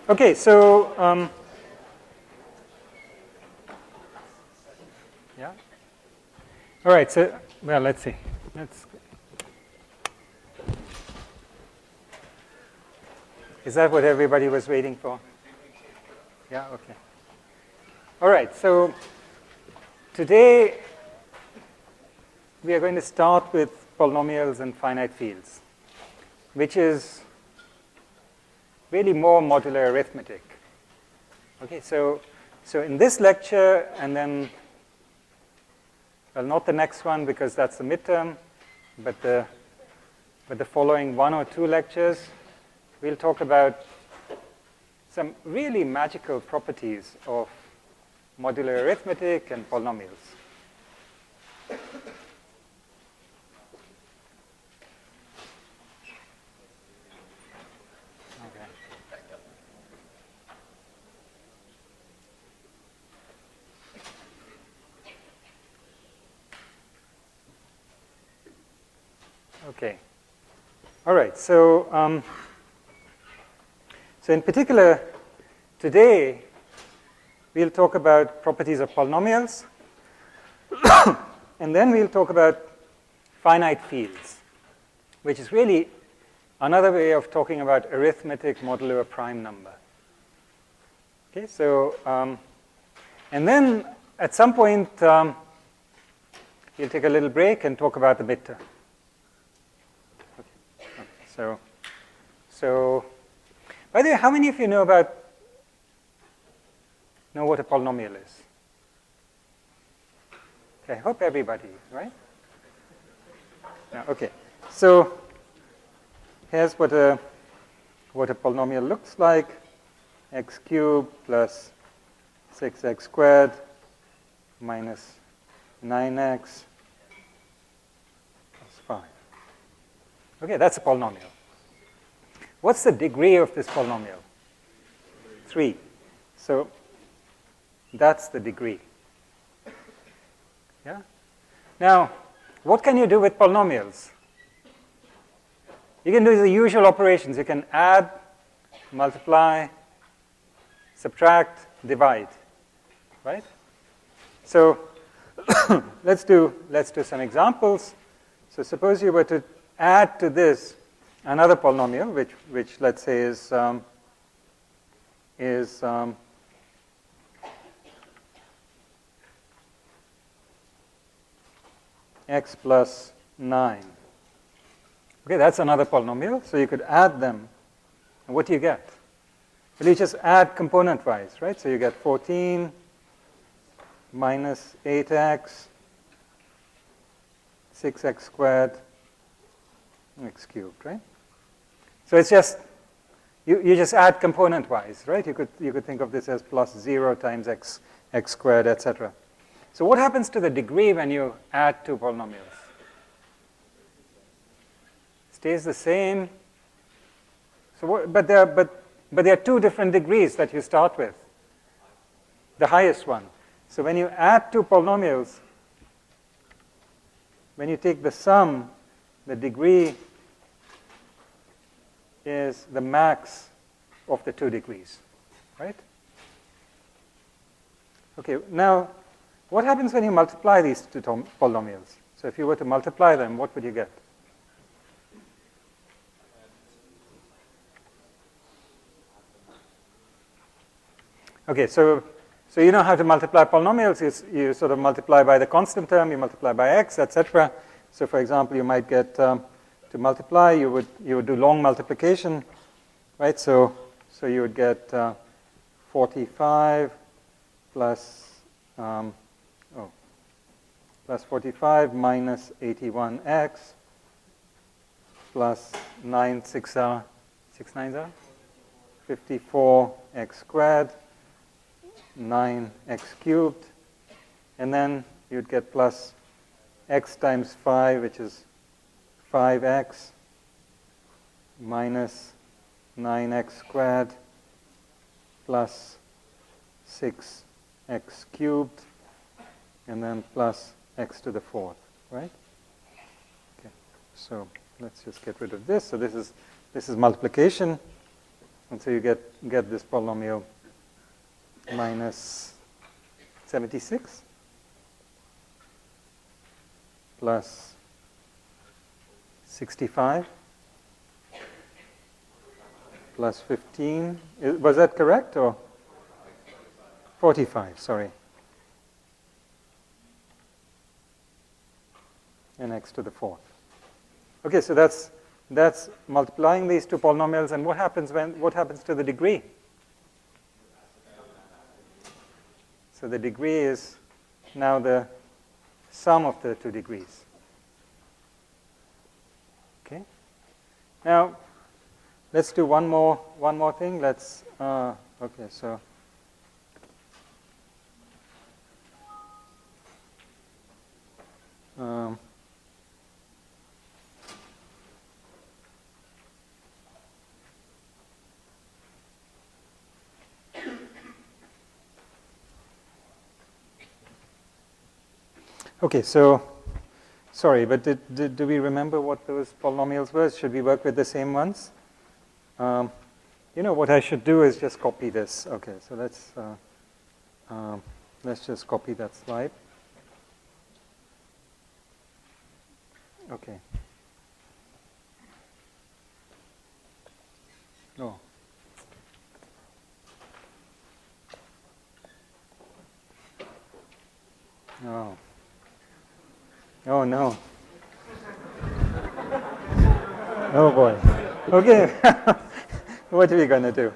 Okay, so yeah. All right. So well, let's see. Is that what everybody was waiting for? Yeah. Okay. All right. So today we are going to start with polynomials and finite fields, which is really more modular arithmetic. Okay. So in this lecture, and then, well, not the next one because that's the midterm, but the following 1 or 2 lectures, we'll talk about some really magical properties of modular arithmetic and polynomials. Okay. Okay. All right. So in particular, today we'll talk about properties of polynomials, and then we'll talk about finite fields, which is really another way of talking about arithmetic modulo a prime number. Okay. So and then at some point we'll take a little break and talk about the midterm. So, by the way, how many of you know what a polynomial is? Okay, I hope everybody, right? Yeah, okay. So here's what a polynomial looks like: x cubed plus 6x squared minus 9x plus 5. Okay, that's a polynomial. What's the degree of this polynomial? 3. So that's the degree. Yeah? Now, what can you do with polynomials? You can do the usual operations. You can add, multiply, subtract, divide. Right? So let's do some examples. So suppose you were to add to this another polynomial, which let's say is x plus 9. Okay, that's another polynomial. So you could add them. And what do you get? Well, you just add component-wise, right? So you get 14 minus 8x, 6x squared, x cubed, right? So it's just, you just add component-wise, right? You could think of this as plus 0 times x squared, etc. So what happens to the degree when you add 2 polynomials? Stays the same. So but there are 2 different degrees that you start with. The highest one. So when you add 2 polynomials, when you take the sum, the degree is the max of the 2 degrees, right? Okay, now what happens when you multiply these 2 polynomials? So if you were to multiply them, what would you get? Okay, so you know how to multiply polynomials. You sort of multiply by the constant term, you multiply by x, etc. So for example, you might get to multiply, you would do long multiplication, right? So you would get 45 plus plus 45 minus 81x plus 9 6 9s are 54x squared 9x cubed, and then you'd get plus x times 5, which is 5x minus 9x squared plus 6x cubed, and then plus x to the 4th, right? Okay, so let's just get rid of this. So this is multiplication. And so you get this polynomial minus 76 plus 65 plus 15. Was that correct, or 45, sorry. And x to the fourth. Okay, so that's multiplying these two polynomials, and what happens to the degree? So the degree is now the sum of the two degrees. Okay. Now let's do one more thing. Let's okay, so okay, so sorry, but do we remember what those polynomials were? Should we work with the same ones? You know, what I should do is just copy this. Okay, so let's just copy that slide. Okay. Oh. Oh. Oh no. Oh boy. Okay. What are we going to do?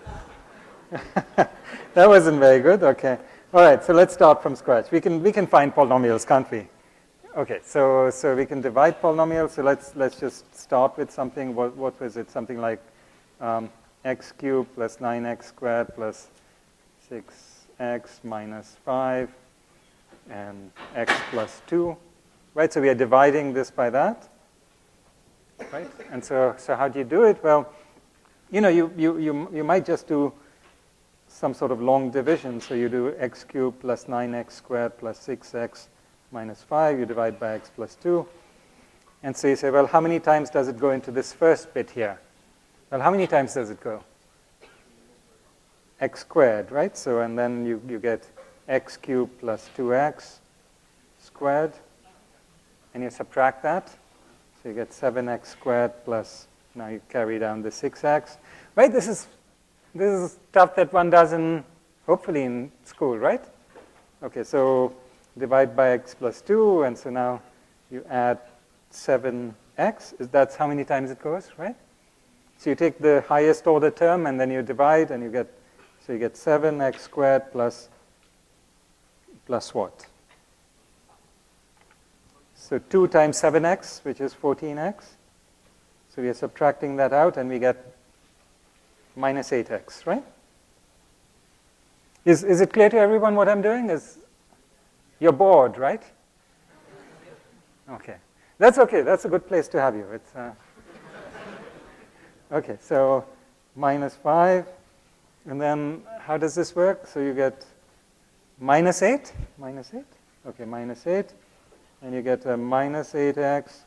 That wasn't very good. Okay. All right. So let's start from scratch. We can find polynomials, can't we? Okay. So we can divide polynomials. So let's just start with something. What was it? Something like x cubed plus 9x squared plus 6x minus 5 and x plus 2. Right. So we are dividing this by that. Right. And so how do you do it? Well, you know, you might just do some sort of long division. So you do x cubed plus 9x squared plus 6x minus 5. You divide by x plus 2. And so you say, well, how many times does it go into this first bit here? Well, how many times does it go? X squared, right? So, and then you get x cubed plus 2x squared. And you subtract that. So you get 7x squared plus, now you carry down the 6x. Right, this is stuff that one does hopefully in school, right? Okay, so divide by x plus 2, and so now you add 7x. That's how many times it goes, right? So you take the highest order term, and then you divide, and you get 7x squared plus what? So 2 times 7x, which is 14x. So we are subtracting that out, and we get minus 8x, right? Is it clear to everyone what I'm doing? You're bored, right? Okay. That's okay. That's a good place to have you. It's okay, so minus 5. And then how does this work? So you get minus 8. Minus 8. Okay, minus 8. And you get a minus 8x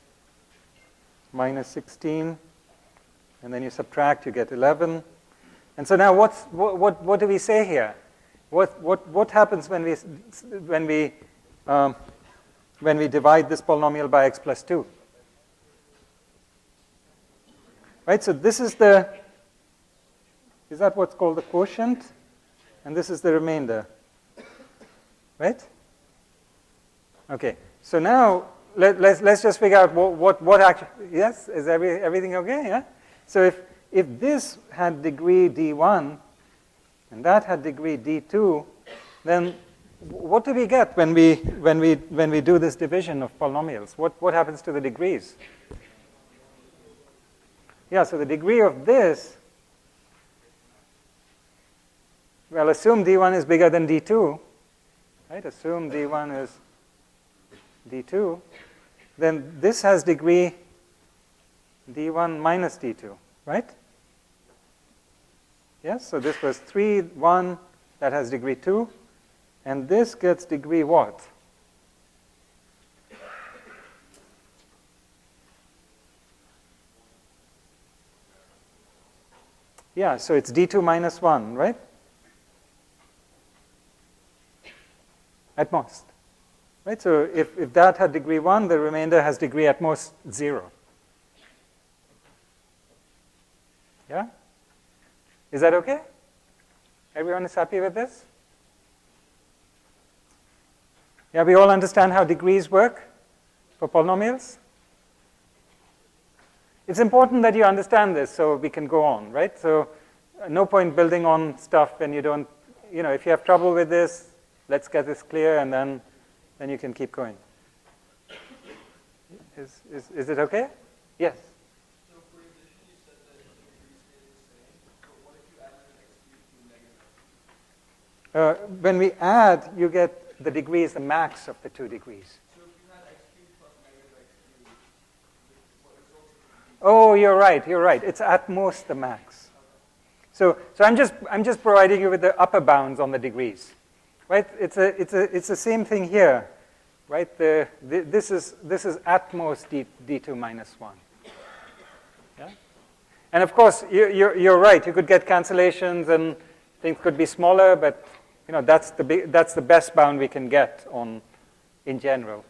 minus 16. And then you subtract, you get 11. And so now what do we say here? What happens when we divide this polynomial by x plus 2? Right, so this is that what's called the quotient? And this is the remainder. Right? Okay, so now let's just figure out what actually, yes? Is everything okay? Yeah? So if this had degree d1 and that had degree d2, then what do we get when we do this division of polynomials? What happens to the degrees? Yeah, so the degree of this, well, assume d1 is bigger than d2, right? Assume d1 is d2, then this has degree d1 minus d2, right? Yes, so this was 3, 1, that has degree 2, and this gets degree what? Yeah, so it's d2 minus 1, right? At most. Right? So if that had degree 1, the remainder has degree at most 0. Yeah? Is that okay? Everyone is happy with this? Yeah, we all understand how degrees work for polynomials? It's important that you understand this so we can go on, right? So no point building on stuff when you don't, if you have trouble with this, let's get this clear and then you can keep going. Is it okay? Yes? So for addition, you said that the degrees stay the same, but what if you added an x cubed to negative? When we add, you get the degree is the max of the 2 degrees. So if you had x cubed plus negative x cubed, what results would be? Oh, you're right. It's at most the max. So I'm just providing you with the upper bounds on the degrees, right? It's the same thing here, right? This is at most d2 minus 1. Yeah? And of course, you're right. You could get cancellations and things could be smaller, but that's the best bound we can get in general.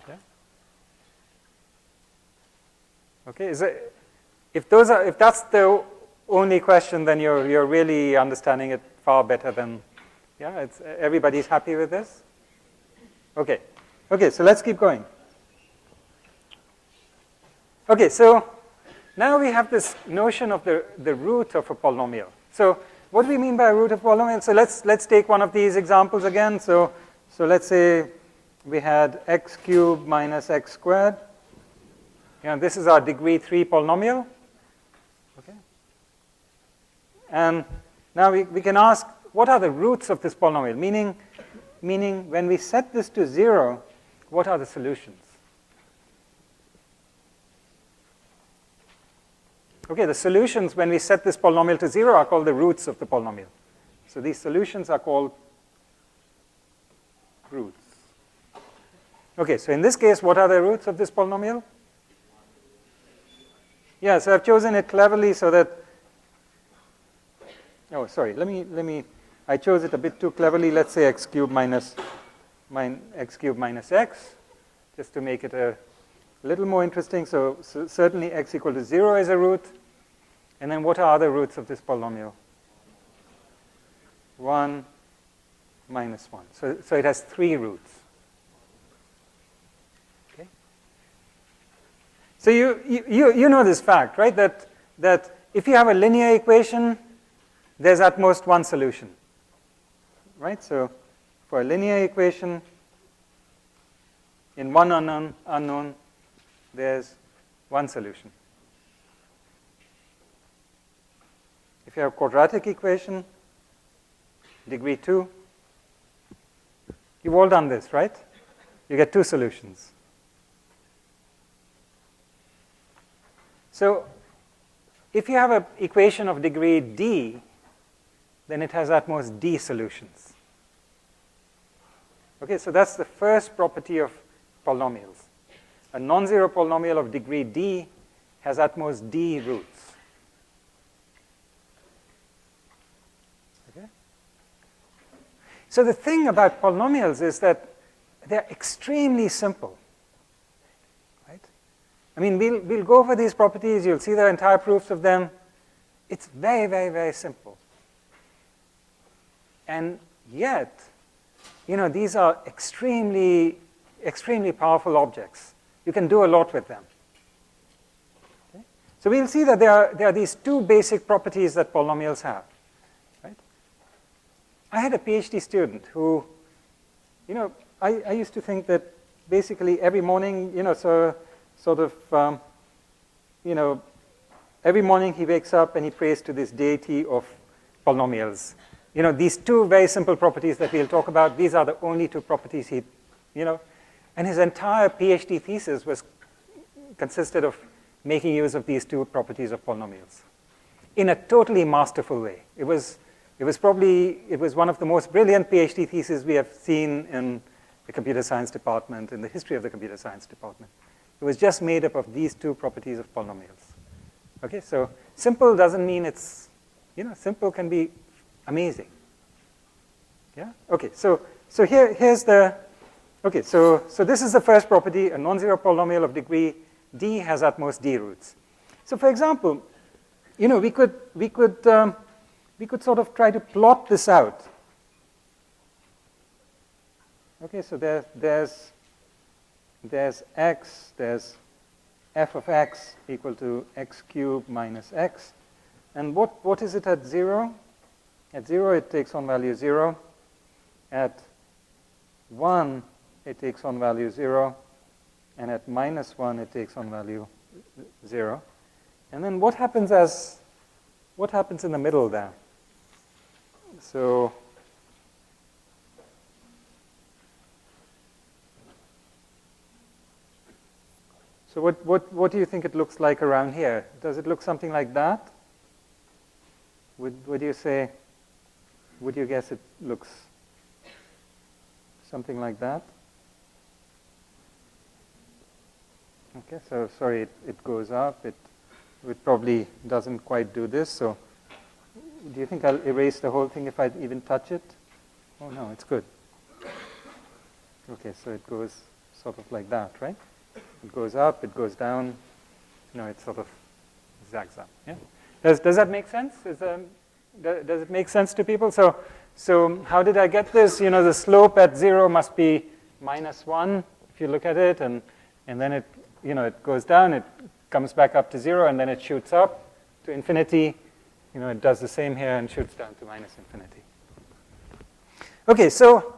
Yeah? Okay. If that's the only question, then you're really understanding it far better than. Yeah. Everybody's happy with this. Okay. Okay. So let's keep going. Okay. So now we have this notion of the root of a polynomial. So what do we mean by a root of polynomial? So let's take one of these examples again. So let's say we had x cubed minus x squared. This is our degree 3 polynomial. Okay. And now we can ask, what are the roots of this polynomial? Meaning when we set this to 0, what are the solutions? Okay, the solutions when we set this polynomial to 0 are called the roots of the polynomial. So these solutions are called roots. Okay, so in this case, what are the roots of this polynomial? Yeah, so I've chosen it cleverly so that, I chose it a bit too cleverly. Let's say x cubed minus x, just to make it a little more interesting. So certainly x equal to 0 is a root. And then what are other roots of this polynomial? 1 minus 1. So it has 3 roots. Okay. So you know this fact, right? That if you have a linear equation, there's at most one solution. Right? So for a linear equation, in one unknown, there's one solution. If you have a quadratic equation, degree 2, you've all done this, right? You get 2 solutions. So if you have an equation of degree d, then it has at most d solutions. Okay, so that's the first property of polynomials. A non-zero polynomial of degree d has at most d roots. Okay? So the thing about polynomials is that they're extremely simple. Right? I mean, we'll go over these properties. You'll see the entire proofs of them. It's very, very, very simple. And yet, these are extremely, extremely powerful objects. You can do a lot with them. Okay? So we'll see that there are these 2 basic properties that polynomials have. Right? I had a PhD student who, I used to think that basically every morning, every morning he wakes up and he prays to this deity of polynomials. These 2 very simple properties that we'll talk about, these are the only 2 properties and his entire PhD thesis consisted of making use of these 2 properties of polynomials in a totally masterful way. It was one of the most brilliant PhD theses we have seen in the computer science department, in the history of the computer science department. It was just made up of these 2 properties of polynomials. Okay, so simple doesn't mean it's, simple can be amazing. Yeah. Okay, so here's the. Okay, so this is the first property. A non-zero polynomial of degree d has at most d roots. So for example, we could sort of try to plot this out. Okay, so there's x, there's f of x equal to x cubed minus x. And what is it at 0? At 0, it takes on value 0. At 1, it takes on value 0. And at minus 1, it takes on value 0. And then what happens in the middle there? So what do you think it looks like around here? Does it look something like that? Would you guess it looks something like that? Okay, so sorry, it goes up. It probably doesn't quite do this. So do you think I'll erase the whole thing if I even touch it? Oh no, it's good. Okay, so it goes sort of like that, right? It goes up, it goes down. It sort of zags up. Yeah. Does that make sense? Does it make sense to people? So how did I get this? The slope at 0 must be minus 1 if you look at it, and then it it goes down, it comes back up to 0, and then it shoots up to infinity. It does the same here and shoots down to minus infinity. Okay, so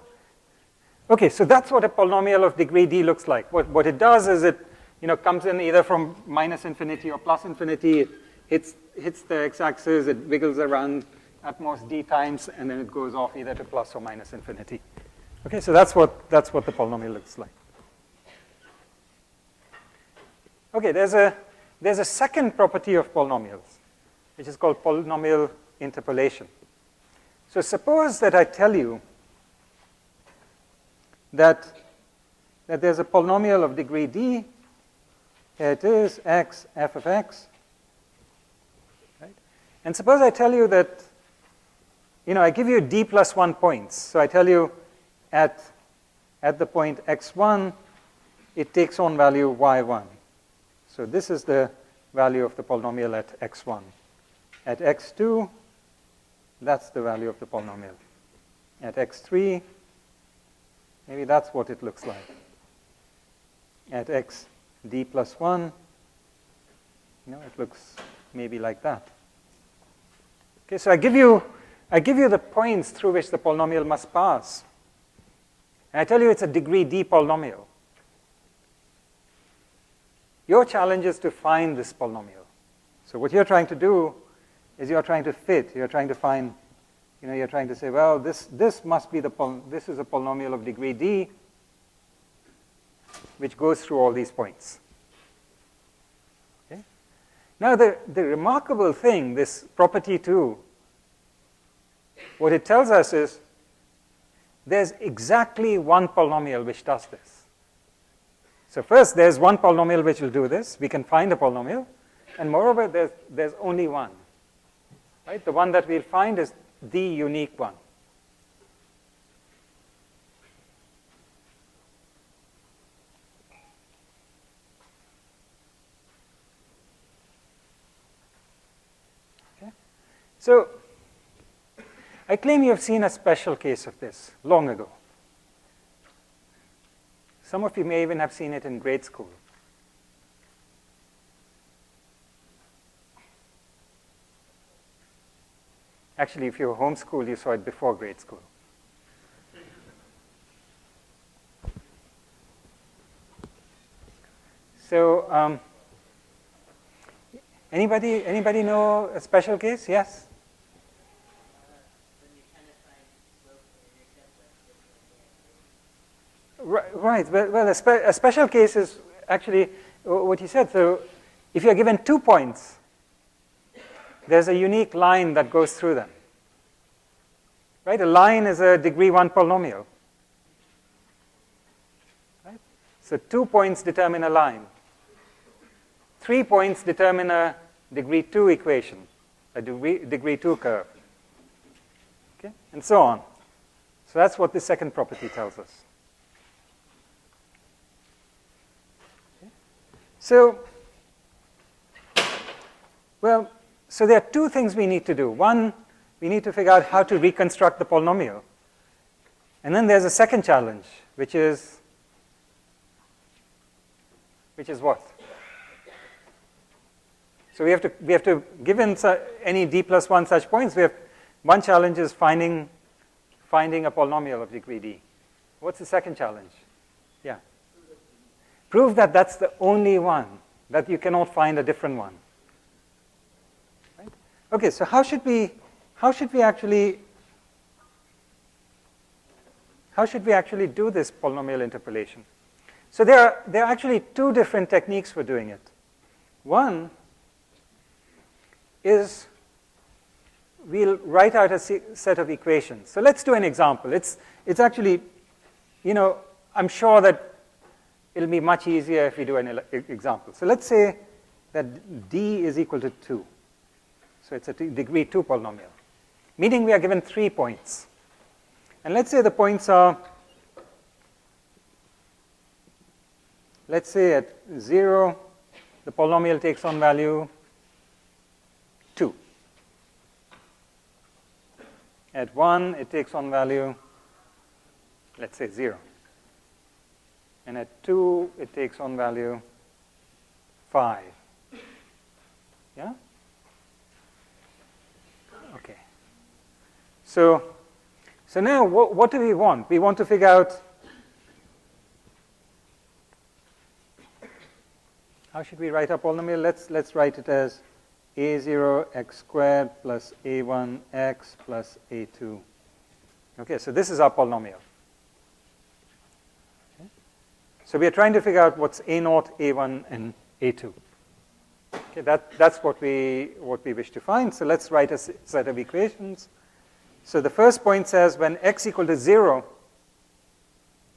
that's what a polynomial of degree d looks like. What it does is it comes in either from minus infinity or plus infinity. It hits the x-axis, it wiggles around at most d times, and then it goes off either to plus or minus infinity. Okay, so that's what the polynomial looks like. Okay, there's a second property of polynomials, which is called polynomial interpolation. So suppose that I tell you that there's a polynomial of degree d. Here it is, x, f of x. Right? And suppose I tell you that, I give you d plus 1 points. So I tell you at the point x1, it takes on value y1. So this is the value of the polynomial at x1. At x2, that's the value of the polynomial. At x3, maybe that's what it looks like. At x d plus 1, it looks maybe like that. Okay, so I give you the points through which the polynomial must pass. And I tell you it's a degree d polynomial. Your challenge is to find this polynomial. So what you're trying to do is you're trying to fit. You're trying to find, you're trying to say, well, this must be this is a polynomial of degree d, which goes through all these points. Okay? Now, the remarkable thing, this property 2, what it tells us is there's exactly one polynomial which does this. So first, there's one polynomial which will do this. We can find a polynomial. And moreover, there's only one. Right? The one that we'll find is the unique one. Okay? So I claim you have seen a special case of this long ago. Some of you may even have seen it in grade school. Actually, if you were homeschooled, you saw it before grade school. So, anybody know a special case? Yes? Right. Well, a special case is actually what he said. So if you're given 2 points, there's a unique line that goes through them. Right? A line is a degree 1 polynomial. Right? So 2 points determine a line. 3 points determine a degree 2 equation, a degree 2 curve. Okay? And so on. So that's what the second property tells us. Okay? So, well, so there are two things we need to do. One, we need to figure out how to reconstruct the polynomial. And then there's a second challenge, which is what? So we have to given any d plus 1 such points, one challenge is finding a polynomial of degree d. What's the second challenge? Yeah. Prove that that's the only one, that you cannot find a different one. Right? Okay, so how should we actually do this polynomial interpolation? So there are actually two different techniques for doing it. One is we'll write out a set of equations. So let's do an example. It's actually, I'm sure that it'll be much easier if we do an example. So let's say that d is equal to 2. So it's a degree 2 polynomial, meaning we are given 3 points. And let's say the points are, let's say at 0, the polynomial takes on value 2. At 1, it takes on value, let's say 0. And at 2, it takes on value 5. Yeah? Okay. So now what do we want? We want to figure out how should we write our polynomial? Let's write it as a0 x squared plus a1 x plus a2. Okay, so this is our polynomial. Okay. So we are trying to figure out what's a0, a1, and a2. Okay, that's what we wish to find. So let's write a set of equations. So the first point says when x equal to 0,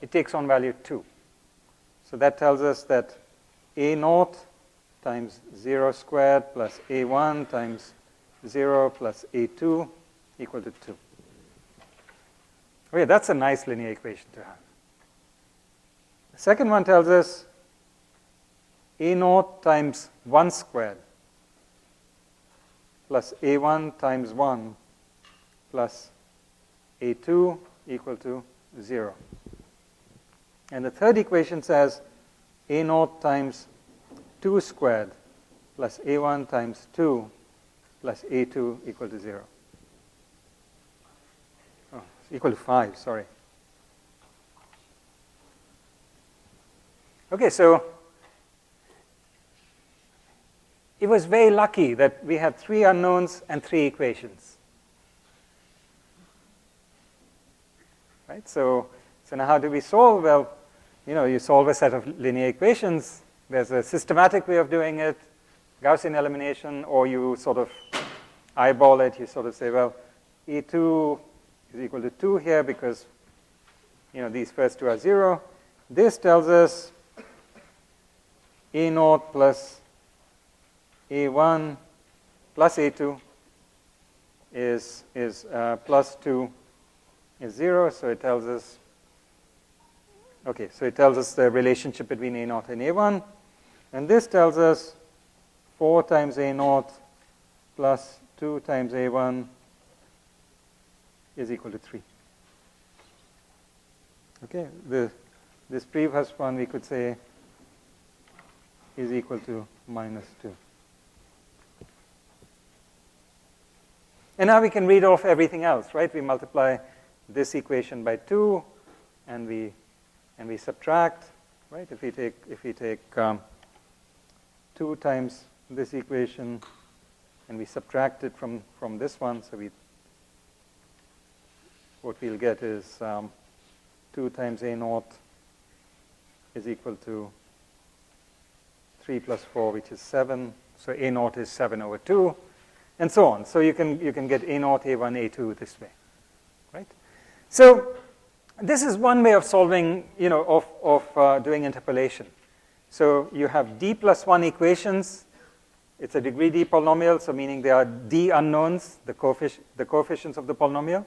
it takes on value 2. So that tells us that a0 times 0 squared plus a1 times 0 plus a2 equal to 2. Okay, that's a nice linear equation to have. The second one tells us a0 times 1 squared plus a1 times 1 plus a2 equal to 0. And the third equation says a0 times 2 squared plus a1 times 2 plus a2 equal to 0. Oh, it's equal to 5, sorry. Okay, so it was very lucky that we had 3 unknowns and 3 equations. Right? So now how do we solve? Well, you solve a set of linear equations. There's a systematic way of doing it, Gaussian elimination, or you sort of eyeball it. You sort of say, well, E2 is equal to 2 here because, these first two are 0. This tells us A0 plus A1 plus A2 is plus 2 is 0. So it tells us, okay, so it tells us the relationship between A0 and A1. And this tells us 4 times A0 plus 2 times A1 is equal to 3. Okay, this previous one we could say is equal to minus 2. And now we can read off everything else, right? We multiply this equation by 2, and we subtract, right? If we take 2 times this equation, and we subtract it from this one, so what we'll get is 2 times A0 is equal to 3 plus 4, which is 7. So A0 is 7 over 2, and so on. So you can get A0, A1, A2 this way, right? So this is one way of solving, doing interpolation. So you have d plus 1 equations. It's a degree D polynomial, so meaning there are D unknowns, the coefficients of the polynomial.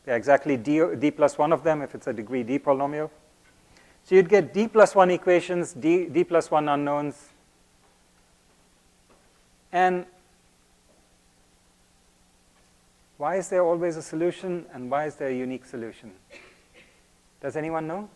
There are exactly D plus 1 of them if it's a degree D polynomial. So you'd get D plus 1 equations, D plus 1 unknowns. And why is there always a solution, and why is there a unique solution? Does anyone know?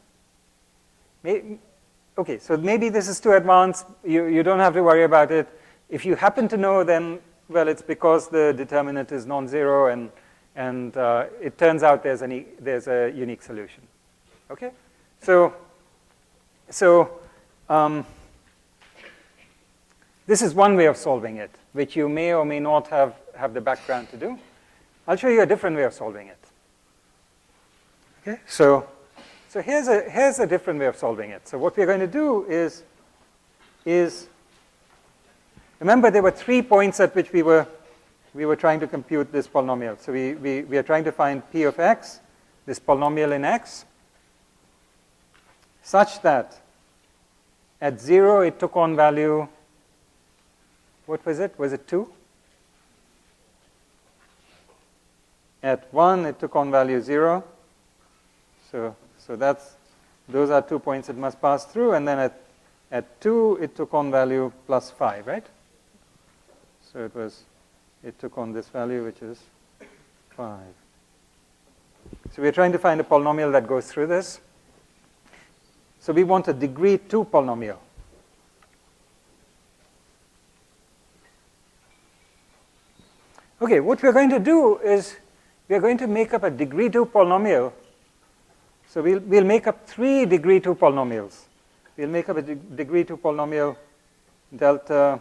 Okay, so maybe this is too advanced. You don't have to worry about it. If you happen to know, then, well, it's because the determinant is non-zero, and it turns out there's a unique solution. Okay? So this is one way of solving it, which you may or may not have the background to do. I'll show you a different way of solving it. Okay? So here's a different way of solving it. So what we're going to do is remember there were 3 points at which we were trying to compute this polynomial. So we are trying to find p of x, this polynomial in x, such that at 0 it took on value, what was it? Was it 2? At 1 it took on value 0. So those are 2 points it must pass through, and then at 2 it took on value plus 5, right? So it took on this value, which is 5. So we're trying to find a polynomial that goes through this. So we want a degree 2 polynomial. Okay, what we're going to do is we're going to make up a degree 2 polynomial. So we'll make up 3 degree 2 polynomials. We'll make up a degree 2 polynomial delta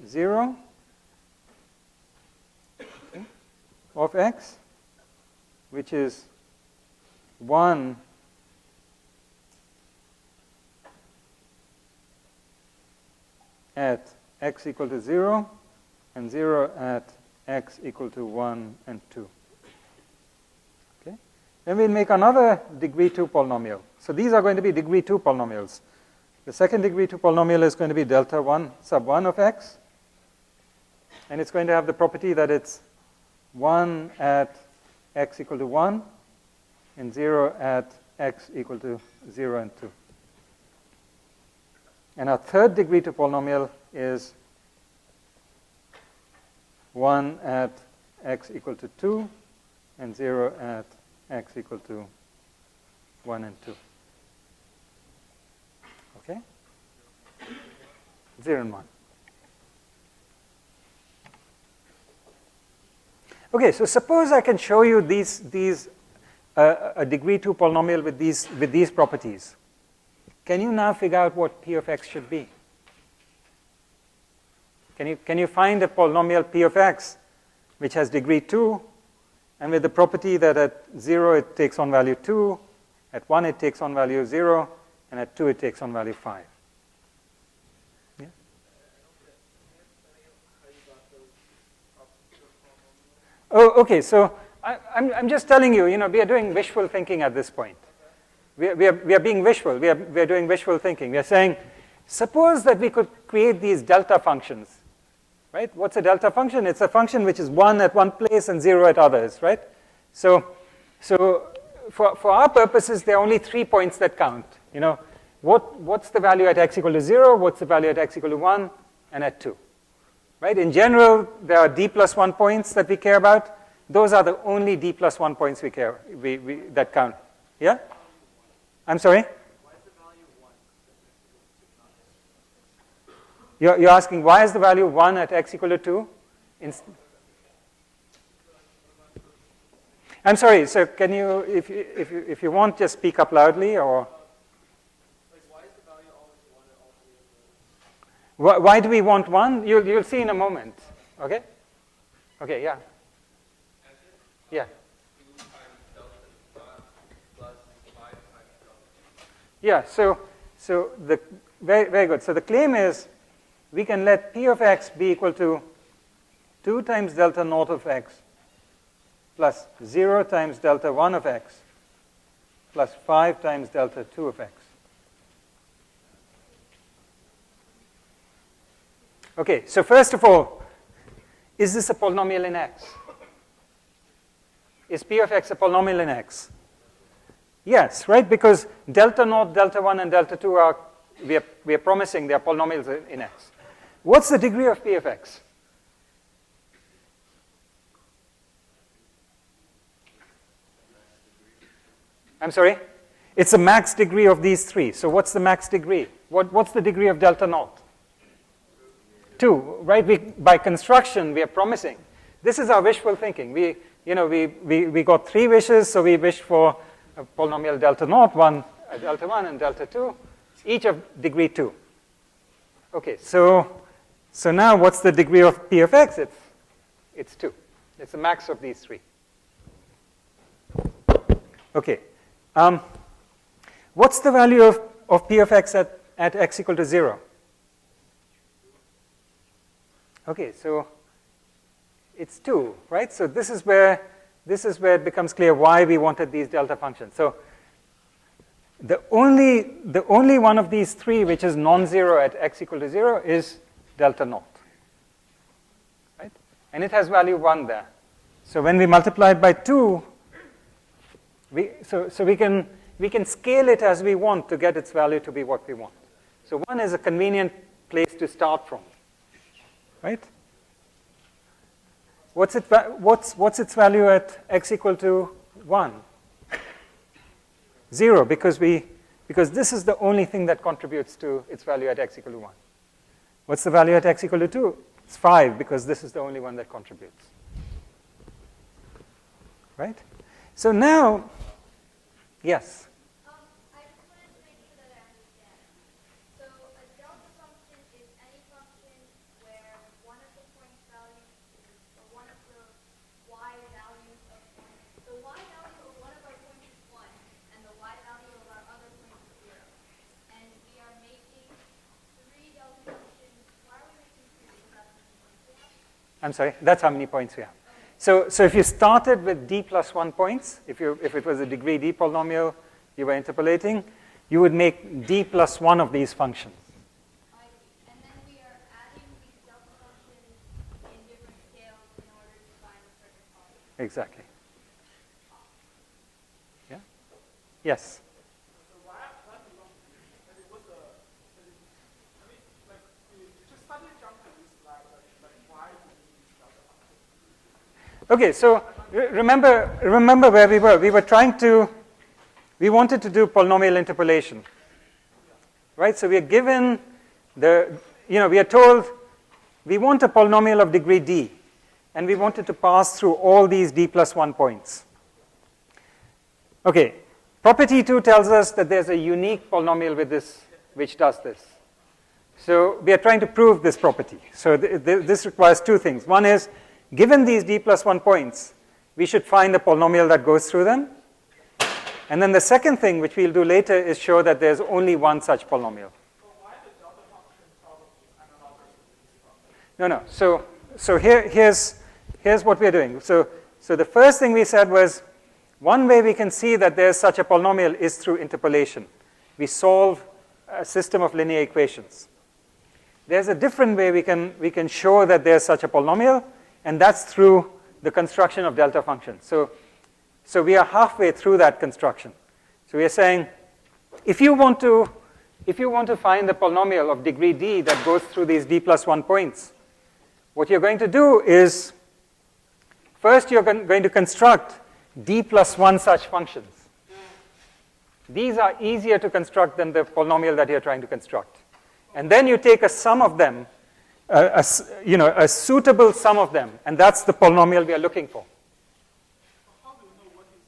0 of x, which is 1 at x equal to 0 and 0 at x equal to 1 and 2. Okay? Then we'll make another degree 2 polynomial. So these are going to be degree 2 polynomials. The second degree 2 polynomial is going to be delta 1 sub 1 of x. And it's going to have the property that it's 1 at x equal to 1 and 0 at x equal to 0 and 2. And our third degree 2 polynomial is 1 at x equal to 2 and 0 at x equal to 1 and 2. Okay? 0 and 1. Okay, so suppose I can show you a degree 2 polynomial with these properties. Can you now figure out what p of x should be? Can you find a polynomial p of x which has degree 2 and with the property that at 0 it takes on value 2, at 1 it takes on value 0, and at 2 it takes on value 5? Yeah? Oh, okay. So I'm just telling you, we are doing wishful thinking at this point. We are being wishful. We are doing wishful thinking. We are saying, suppose that we could create these delta functions, right? What's a delta function? It's a function which is 1 at one place and 0 at others, right? So for our purposes, there are only 3 points that count. What's the value at x equal to 0? What's the value at x equal to 1? And at 2. Right? In general, there are d plus 1 points that we care about. Those are the only d plus 1 points that count. Yeah? I'm sorry? Why is the value 1? You're asking why is the value 1 at x equal to 2? I'm sorry, so can you, if you want, just speak up loudly, or? Like, why is the value always 1 at all 3 of those? Why do we want 1? You'll see in a moment. Okay? Okay, yeah. Yeah. 2 times delta plus 5 times delta. Yeah, so very, very good. So the claim is we can let p of x be equal to 2 times delta naught of x plus 0 times delta 1 of x plus 5 times delta 2 of x. Okay, so first of all, is this a polynomial in X? Is P of X a polynomial in X? Yes, right? Because delta naught, delta 1, and delta 2 are, we are promising they are polynomials in X. What's the degree of P of X? I'm sorry? It's the max degree of these three. So what's the max degree? What's the degree of delta naught? 2, right? By construction, we are promising. This is our wishful thinking. We got 3 wishes, so we wished for a polynomial delta naught, delta 1 and delta 2, each of degree 2. Okay, so now what's the degree of P of X? It's 2. It's the max of these 3. Okay. What's the value of P of X at x equal to 0? Okay, so it's 2, right? So this is where it becomes clear why we wanted these delta functions. So the only one of these 3 which is non-zero at x equal to 0 is delta naught, right? And it has value 1 there. So when we multiply it by 2, we can scale it as we want to get its value to be what we want. So 1 is a convenient place to start from, right? What's its value at x equal to 1? 0, because this is the only thing that contributes to its value at x equal to 1. What's the value at x equal to 2? It's 5, because this is the only one that contributes. Right? So now, yes? I just wanted to make sure that I understand. So a delta function is any function where one of the point values is, or one of the y values of one, the y value of one of our points is 1, and the y value of our other point is 0. And we are making 3 delta functions. Why are we making 3? Is that how many points we have? I'm sorry, that's how many points we have. So if you started with d plus 1 points, if it was a degree d polynomial you were interpolating, you would make d plus 1 of these functions. I see. And then we are adding these delta functions in different scales in order to find a certain polynomial. Exactly. Yeah? Yes? So why that belongs to me? And it was just suddenly jumped to this slide, like why do we need these delta functions? Okay, so remember where we were. We wanted to do polynomial interpolation, right? So we are given we are told we want a polynomial of degree d, and we wanted to pass through all these d plus 1 points. Okay, property 2 tells us that there's a unique polynomial with this, which does this. So we are trying to prove this property. So this requires 2 things. One is, given these d plus 1 points, we should find a polynomial that goes through them. And then the second thing, which we'll do later, is show that there's only one such polynomial. So why the delta function problem is analogous to this problem? No. So here's what we're doing. So the first thing we said was, one way we can see that there's such a polynomial is through interpolation. We solve a system of linear equations. There's a different way we can show that there's such a polynomial, and that's through the construction of delta functions. So we are halfway through that construction. So we are saying, if you want to find the polynomial of degree d that goes through these d plus 1 points, what you're going to do is, first you're going to construct d plus 1 such functions. These are easier to construct than the polynomial that you're trying to construct. And then you take a sum of them, a suitable sum of them, and that's the polynomial we are looking for. How do you know what is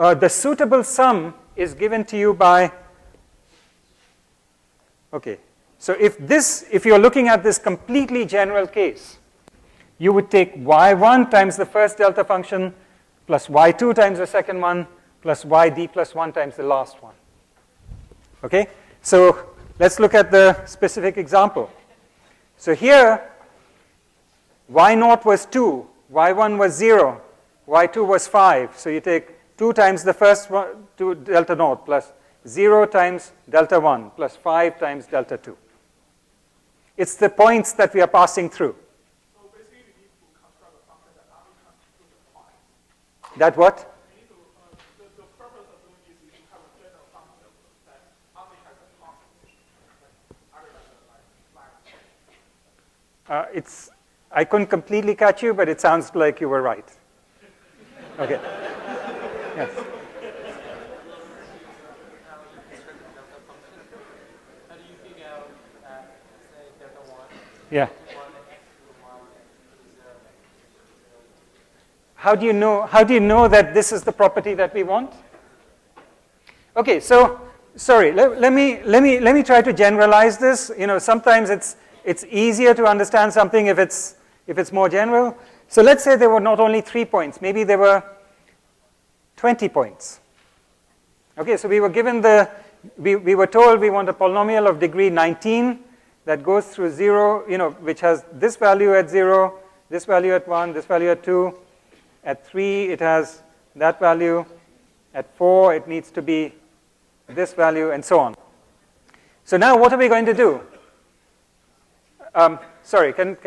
the suitable sum? The suitable sum is given to you by, okay, so if you're looking at this completely general case, you would take y1 times the first delta function plus y2 times the second one plus yd plus 1 times the last one. Okay, so let's look at the specific example. So here, y0 was 2, y1 was 0, y2 was 5. So you take 2 times the first one, 2 delta naught, plus 0 times delta 1, plus 5 times delta 2. It's the points that we are passing through. So basically, we need to construct a function that only constitutes the points. That what? We need to, the purpose of doing this is to have a general function that only has a constant, other than the line. I couldn't completely catch you, but it sounds like you were right. Okay. Yes. How do you figure out, say, delta 1? Yeah. 1 x to 1 to 0. How do you know that this is the property that we want? Okay, so sorry, let me try to generalize this. Sometimes it's easier to understand something if it's more general. So let's say there were not only 3 points, maybe there were 20 points. Okay, so we were given we were told we want a polynomial of degree 19 that goes through 0, which has this value at 0, this value at 1, this value at 2. At 3, it has that value. At 4, it needs to be this value, and so on. So now what are we going to do? Sorry, can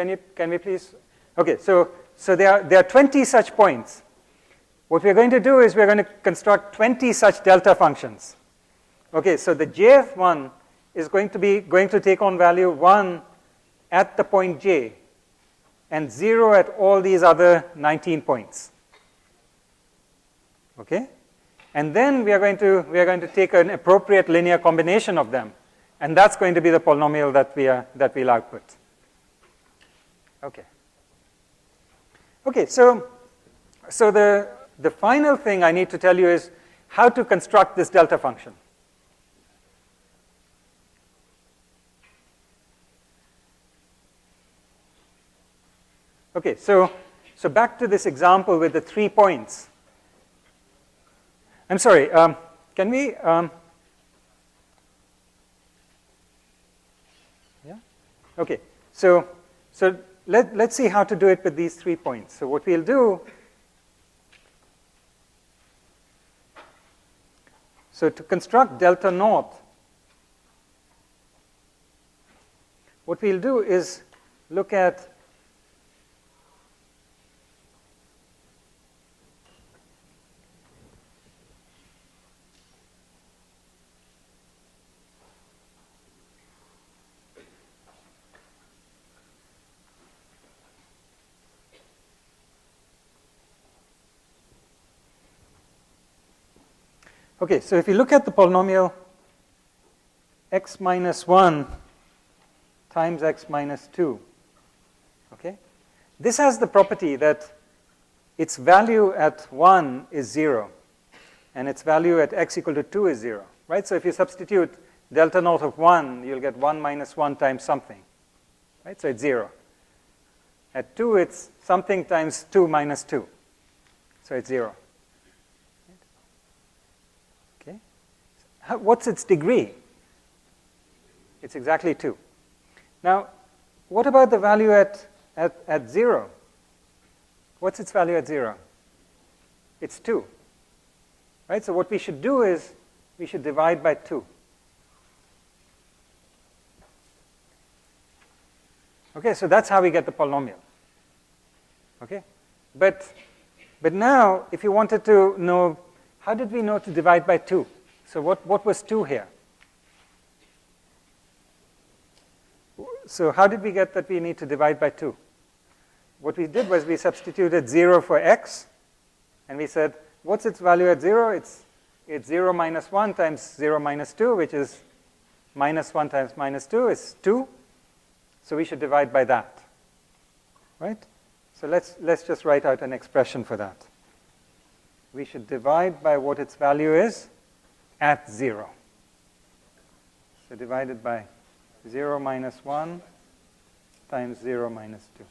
we please? Okay, so there are 20 such points. What we're going to do is we're going to construct 20 such delta functions. Okay, so the jth one is going to take on value 1 at the point j, and 0 at all these other 19 points. Okay? And then we are going to take an appropriate linear combination of them, and that's going to be the polynomial that we'll output. Okay. Okay, so the final thing I need to tell you is how to construct this delta function. Okay, so back to this example with the 3 points. I'm sorry, can we, yeah? Okay, so let's see how to do it with these 3 points. So what we'll do, so to construct delta naught, what we'll do is look at okay, so if you look at the polynomial x minus 1 times x minus 2, okay, this has the property that its value at 1 is 0, and its value at x equal to 2 is 0, right? So if you substitute delta naught of 1, you'll get 1 minus 1 times something, right? So it's 0. At 2, it's something times 2 minus 2, so it's 0. What's its degree? It's exactly 2. Now, what about the value at 0? What's its value at 0? It's 2. Right? So what we should do is we should divide by 2. Okay, so that's how we get the polynomial. Okay? But now, if you wanted to know, how did we know to divide by 2? So what was 2 here? So how did we get that we need to divide by 2? What we did was we substituted 0 for x, and we said, what's its value at 0? It's 0 minus 1 times 0 minus 2, which is minus 1 times minus 2 is 2. So we should divide by that. Right? So let's just write out an expression for that. We should divide by what its value is at 0. So divided by 0 minus 1 times 0 minus 2.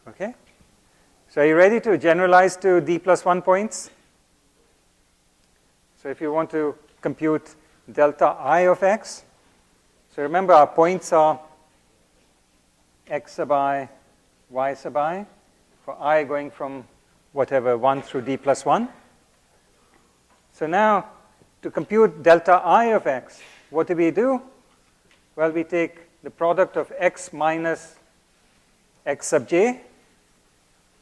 Okay? So are you ready to generalize to d plus 1 points? So if you want to compute delta I of x, so remember our points are x sub I, y sub I, for I going from whatever 1 through d plus 1. So now, to compute delta I of x, what do? Well, we take the product of x minus x sub j,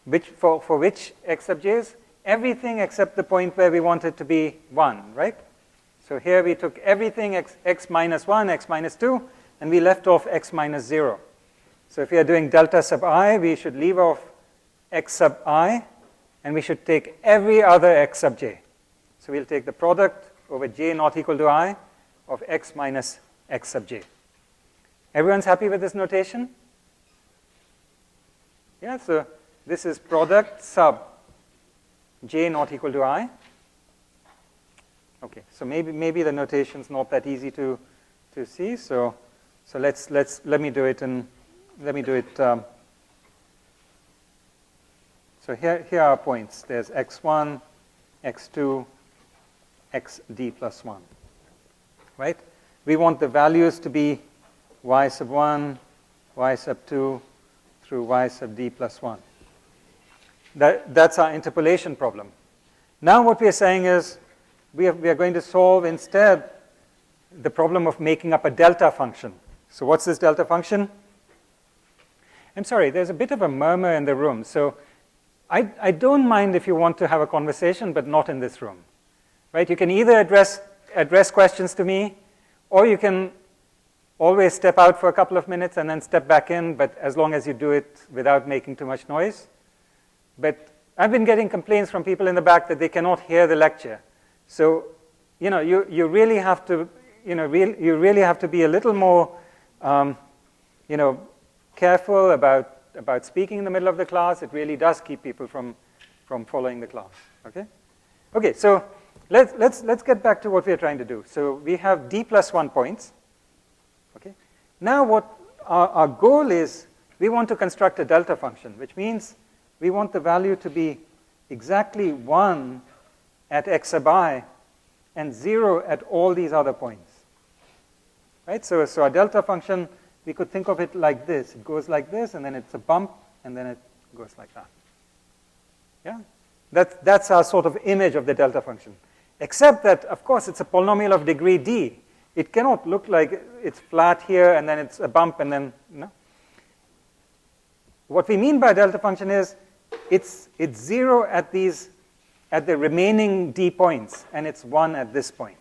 which for which x sub j is everything except the point where we want it to be 1, right? So here we took everything x minus 1, x minus 2, and we left off x minus 0. So if we are doing delta sub I, we should leave off x sub I, and we should take every other x sub j. So we'll take the product over j not equal to I of x minus x sub j. Everyone's happy with this notation? Yeah, so this is product sub j not equal to I. Okay, so maybe the notation's not that easy to see. So let me do it. So here are our points. There's x1, x2, xd plus 1. Right? We want the values to be y sub 1, y sub 2 through y sub d plus 1. That's our interpolation problem. Now what we are saying is we are going to solve instead the problem of making up a delta function. So what's this delta function? I'm sorry, there's a bit of a murmur in the room. So I don't mind if you want to have a conversation, but not in this room. Right? You can either address questions to me, or you can always step out for a couple of minutes and then step back in, but as long as you do it without making too much noise. But I've been getting complaints from people in the back that they cannot hear the lecture. So, you really have to, you really have to be a little more, careful about speaking in the middle of the class. It really does keep people from following the class. Okay. Okay. So let's get back to what we are trying to do. So we have d plus 1 points. Okay. Now what our goal is, we want to construct a delta function, which means we want the value to be exactly 1 at x sub I and 0 at all these other points. Right? So our delta function, we could think of it like this. It goes like this, and then it's a bump, and then it goes like that. Yeah? That's our sort of image of the delta function. Except that, of course, it's a polynomial of degree d. It cannot look like it's flat here, and then it's a bump, and then, no. What we mean by delta function is it's 0 at the remaining d points, and it's 1 at this point.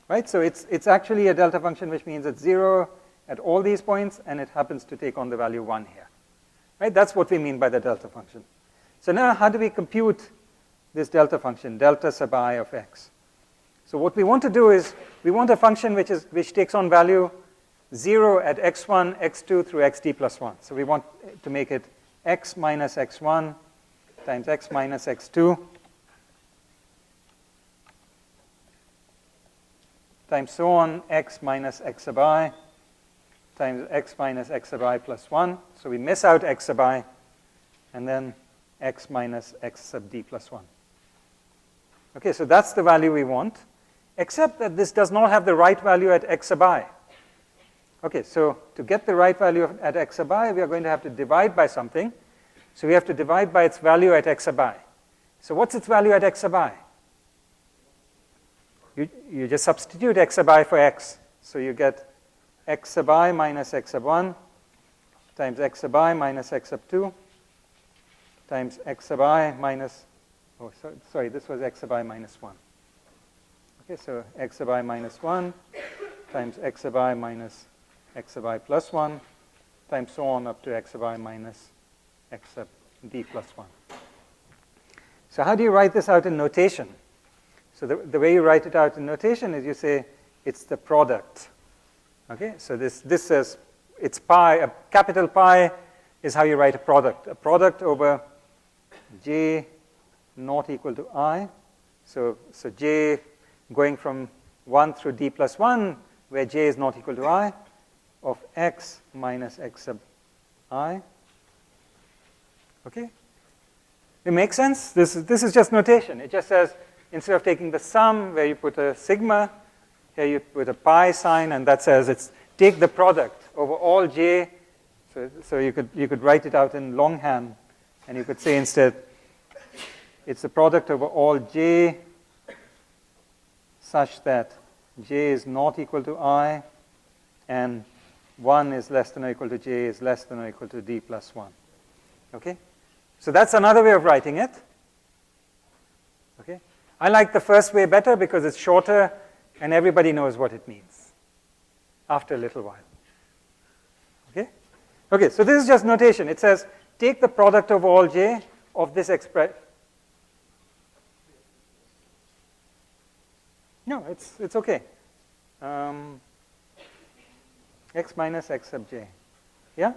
Right? So it's actually a delta function, which means it's 0 at all these points, and it happens to take on the value 1 here. Right? That's what we mean by the delta function. So now how do we compute this delta function, delta sub I of x? So what we want to do is we want a function which takes on value 0 at x1, x2 through xd plus 1. So we want to make it x minus x1 times x minus x2 times so on x minus x sub I times x minus x sub I plus 1. So we miss out x sub I, and then x minus x sub d plus 1. Okay, so that's the value we want, except that this does not have the right value at x sub I. Okay, so to get the right value at x sub I, we are going to have to divide by something. So we have to divide by its value at x sub I. So what's its value at x sub I? You just substitute x sub I for x. So you get x sub I minus x sub 1 times x sub I minus x sub 2 times x sub I minus, sorry, this was x sub I minus 1. Okay, so x sub I minus 1 times x sub I minus x sub I plus 1 times so on up to x sub I minus x sub d plus 1. So how do you write this out in notation? So the way you write it out in notation is you say it's the product. Okay, so this says it's pi, a capital pi is how you write a product over j not equal to I. So j going from 1 through d plus 1, where j is not equal to I, of x minus x sub I. Okay? It makes sense? This is just notation. It just says, instead of taking the sum where you put a sigma, here you put a pi sign, and that says it's take the product over all j. So you could write it out in longhand, and you could say instead it's the product over all j such that j is not equal to I and 1 is less than or equal to j is less than or equal to d plus 1. Okay? So that's another way of writing it. Okay? I like the first way better because it's shorter and everybody knows what it means after a little while. Okay? Okay, so this is just notation. It says take the product of all j of this expression. No, it's okay. X minus x sub j. Yeah?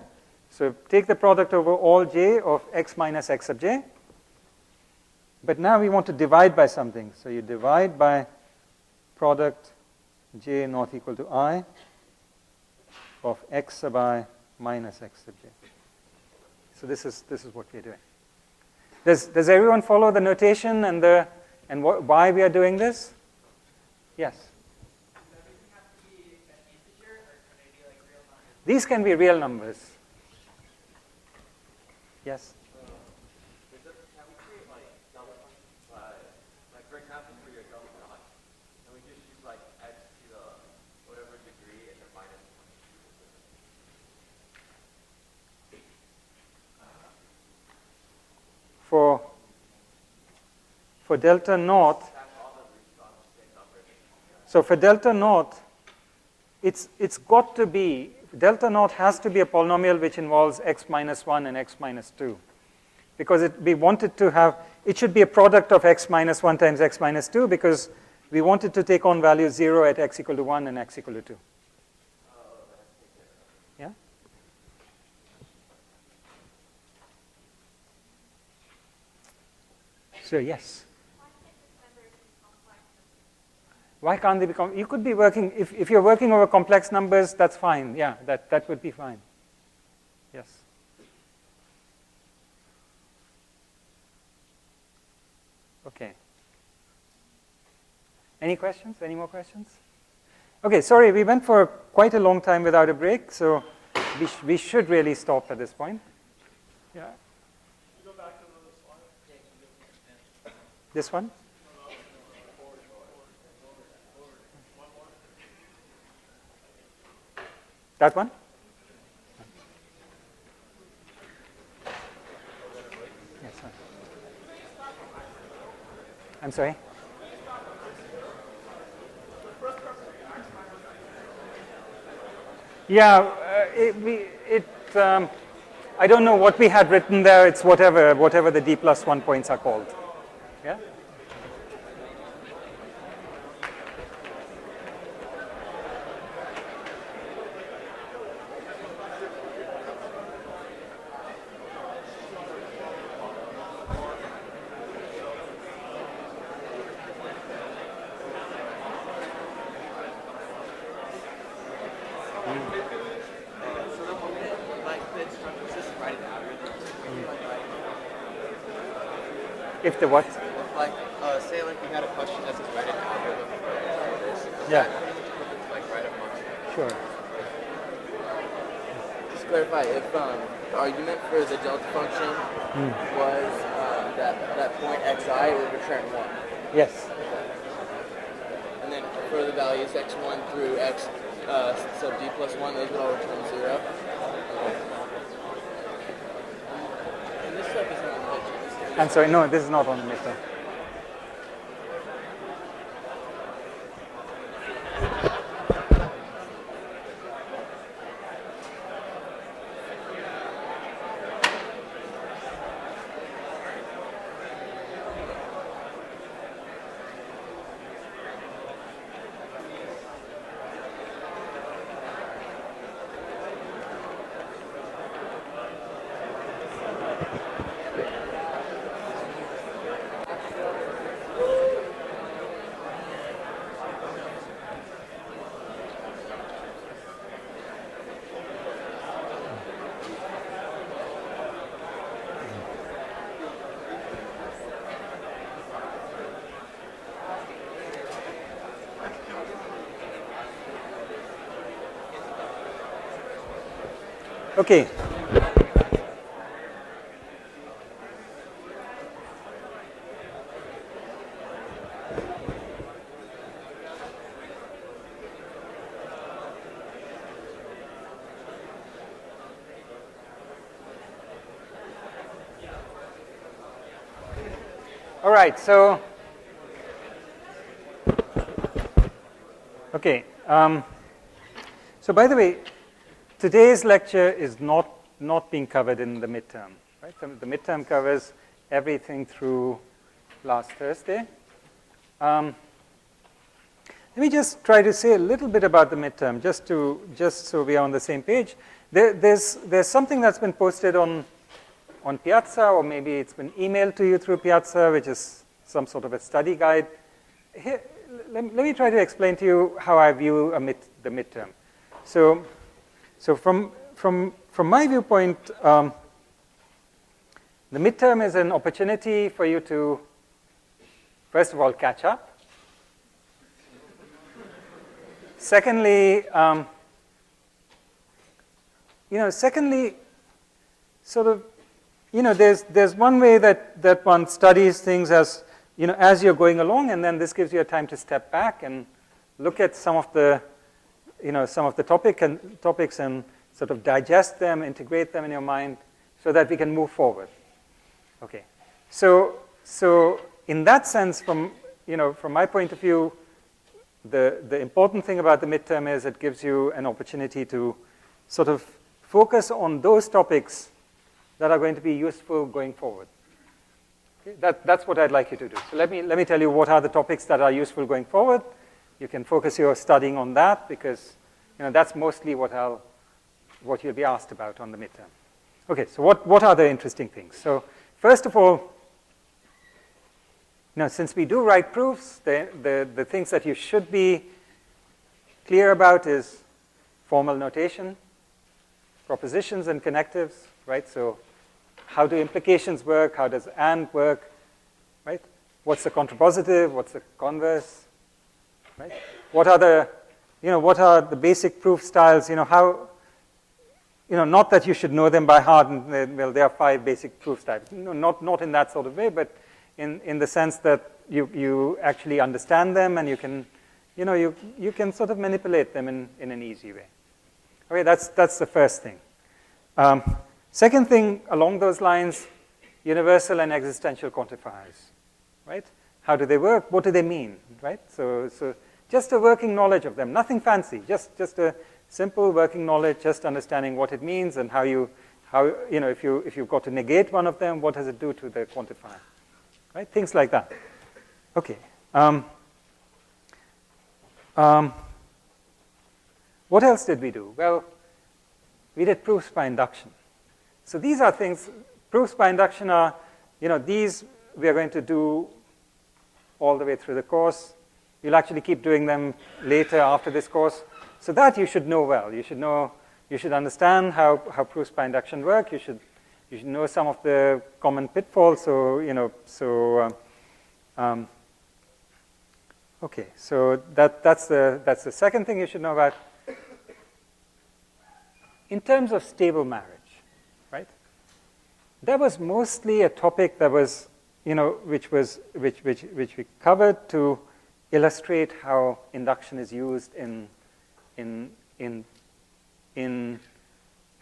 So take the product over all j of x minus x sub j. But now we want to divide by something. So you divide by product j not equal to I of x sub I minus x sub j. So this is what we're doing. Does everyone follow the notation and why we are doing this? Yes. Does everything have to be an integer, or can they be like real numbers? These can be real numbers. Yes. Can we create like double functions? Like for example, for your double dot, can we just use like x to the whatever degree and then minus 1? For delta naught, so for delta naught, it's got to be, delta naught has to be a polynomial which involves x minus 1 and x minus 2. Because we wanted to have, it should be a product of x minus 1 times x minus 2 because we wanted to take on values 0 at x equal to 1 and x equal to 2. Yeah? So yes. Why can't they become? You could be working, if you're working over complex numbers, that's fine. Yeah, that would be fine. Yes. Okay. Any questions? Any more questions? Okay, sorry, we went for quite a long time without a break, so we should really stop at this point. Yeah. You go back to the slide. This one? That one? Yes, sir. I'm sorry? Yeah, I don't know what we had written there. It's whatever the d plus 1 points are called. Yeah? If the what? Like, say like we had a question that says write an algorithm for this. Yeah. Like write a function. Sure. Just clarify, if the argument for the delta function was that point xi, it would return 1. Yes. And then for the values x1 through x sub d plus 1, those would all return 0. And this stuff isn't on the picture. I'm sorry, no, this is not on the midterm. Okay. All right, so, okay. So by the way, today's lecture is not being covered in the midterm, right? The midterm covers everything through last Thursday. Let me just try to say a little bit about the midterm, just so we are on the same page. There's something that's been posted on Piazza, or maybe it's been emailed to you through Piazza, which is some sort of a study guide. Here, let me try to explain to you how I view the midterm. So from my viewpoint, the midterm is an opportunity for you to, first of all, catch up. Secondly, sort of, there's one way that one studies things as, as you're going along, and then this gives you a time to step back and look at some of the topics and sort of digest them, integrate them in your mind, so that we can move forward. Okay, so in that sense, from my point of view, the important thing about the midterm is it gives you an opportunity to sort of focus on those topics that are going to be useful going forward. Okay? That's what I'd like you to do. So let me tell you what are the topics that are useful going forward. You can focus your studying on that, because that's mostly what you'll be asked about on the midterm. Okay, so what are the interesting things? So first of all, since we do write proofs, the things that you should be clear about is formal notation, propositions and connectives, right? So how do implications work? How does and work, right? What's the contrapositive? What's the converse, right? What are the basic proof styles? How, not that you should know them by heart, and well, there are 5 basic proof types. Not in that sort of way, but in the sense that you actually understand them, and you can, you can sort of manipulate them in an easy way. Okay, that's the first thing. Second thing along those lines, universal and existential quantifiers, right? How do they work? What do they mean, right? So just a working knowledge of them, nothing fancy, just a simple working knowledge, just understanding what it means and how if you've got to negate one of them, what does it do to the quantifier, right? Things like that. Okay. What else did we do? Well, we did proofs by induction. So these are things, proofs by induction are, these we are going to do all the way through the course. You'll actually keep doing them later after this course. So that you should know well. You should understand how proofs by induction work. You should know some of the common pitfalls. Okay, so that's the second thing you should know about. In terms of stable marriage, right? That was mostly a topic that was, which we covered to illustrate how induction is used in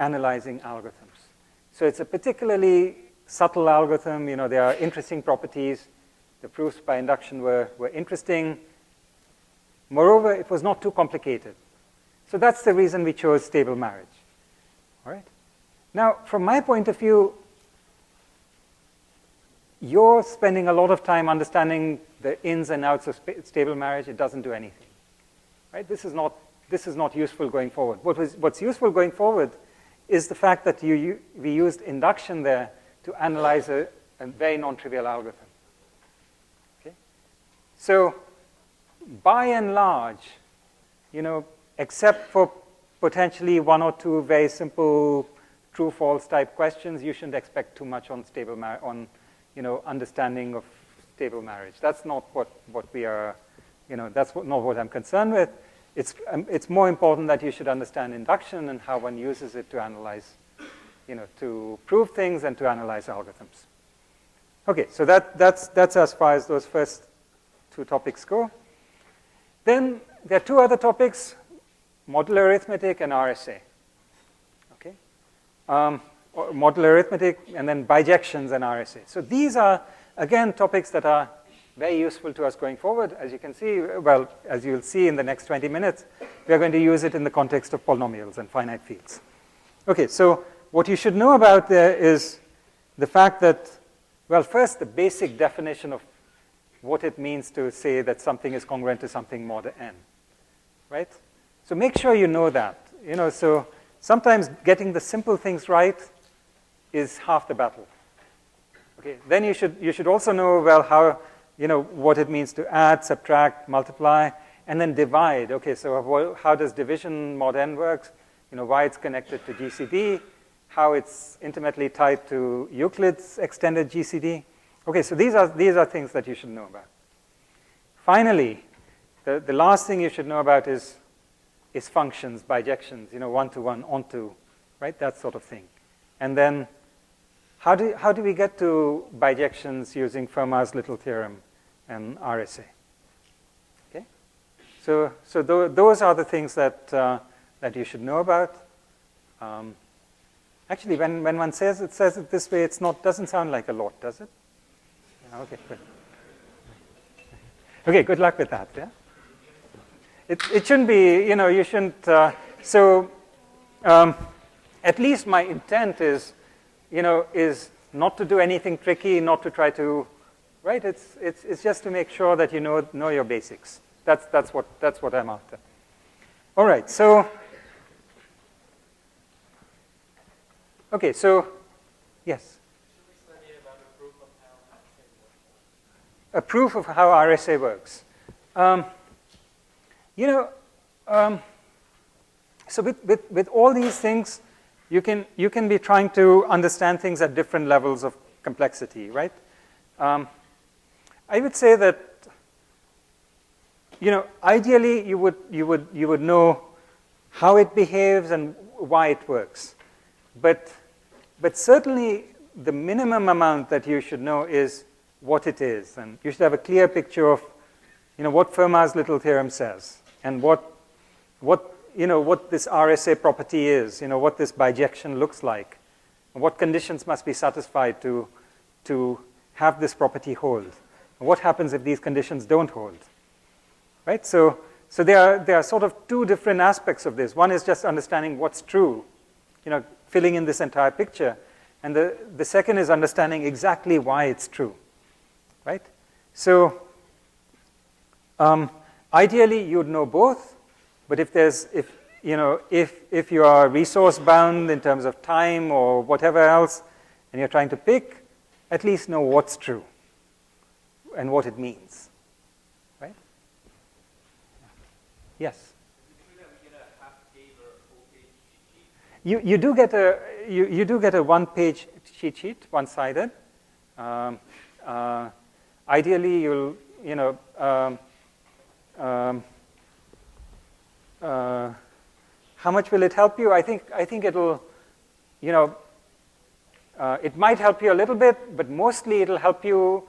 analyzing algorithms. So it's a particularly subtle algorithm. There are interesting properties. The proofs by induction were interesting. Moreover, it was not too complicated. So that's the reason we chose stable marriage. All right. Now, from my point of view, you're spending a lot of time understanding the ins and outs of stable marriage. It doesn't do anything, right? This is not useful going forward. What's useful going forward is the fact that we used induction there to analyze a very non-trivial algorithm. Okay. So, by and large, except for potentially 1 or 2 very simple true-false type questions, you shouldn't expect too much on understanding of stable marriage. That's not what we are, that's not what I'm concerned with. It's more important that you should understand induction and how one uses it to analyze, to prove things and to analyze algorithms. Okay, so that's as far as those first 2 topics go. Then there are 2 other topics, modular arithmetic and RSA. Okay, modular arithmetic and then bijections and RSA. So these are again, topics that are very useful to us going forward. As you can see, well, as you'll see in the next 20 minutes, we are going to use it in the context of polynomials and finite fields. Okay, so what you should know about there is the fact that, well, first, the basic definition of what it means to say that something is congruent to something mod n, right? So make sure you know that. So sometimes getting the simple things right is half the battle. Okay, then you should also know, well, how, what it means to add, subtract, multiply, and then divide. Okay, so how does division mod n works? Why it's connected to GCD, how it's intimately tied to Euclid's extended GCD. Okay, so these are things that you should know about. Finally, the last thing you should know about is functions, bijections, one-to-one, onto, right? That sort of thing. And then how do we get to bijections using Fermat's little theorem and RSA? Okay, so those are the things that you should know about. Actually, when one says it this way, doesn't sound like a lot, does it? Yeah, okay, good. Okay, good luck with that. Yeah. It shouldn't be. You shouldn't. At least my intent is not to do anything tricky, not to try to, right? It's just to make sure that you know your basics. That's what I'm after. All right. So, okay. So, yes. A proof of how RSA works. So with all these things, you can be trying to understand things at different levels of complexity, right? I would say that ideally you would know how it behaves and why it works, but certainly the minimum amount that you should know is what it is, and you should have a clear picture of what Fermat's little theorem says, and what this RSA property is, what this bijection looks like, and what conditions must be satisfied to have this property hold, and what happens if these conditions don't hold, right? So there are sort of two different aspects of this. One is just understanding what's true, filling in this entire picture, and the second is understanding exactly why it's true, right? So ideally, you'd know both, but if you are resource bound in terms of time or whatever else, and you're trying to pick, at least know what's true and what it means, right? Yes. You do get a one-page cheat sheet, one-sided. Ideally, you'll how much will it help you? I think it'll, it might help you a little bit, but mostly it'll help you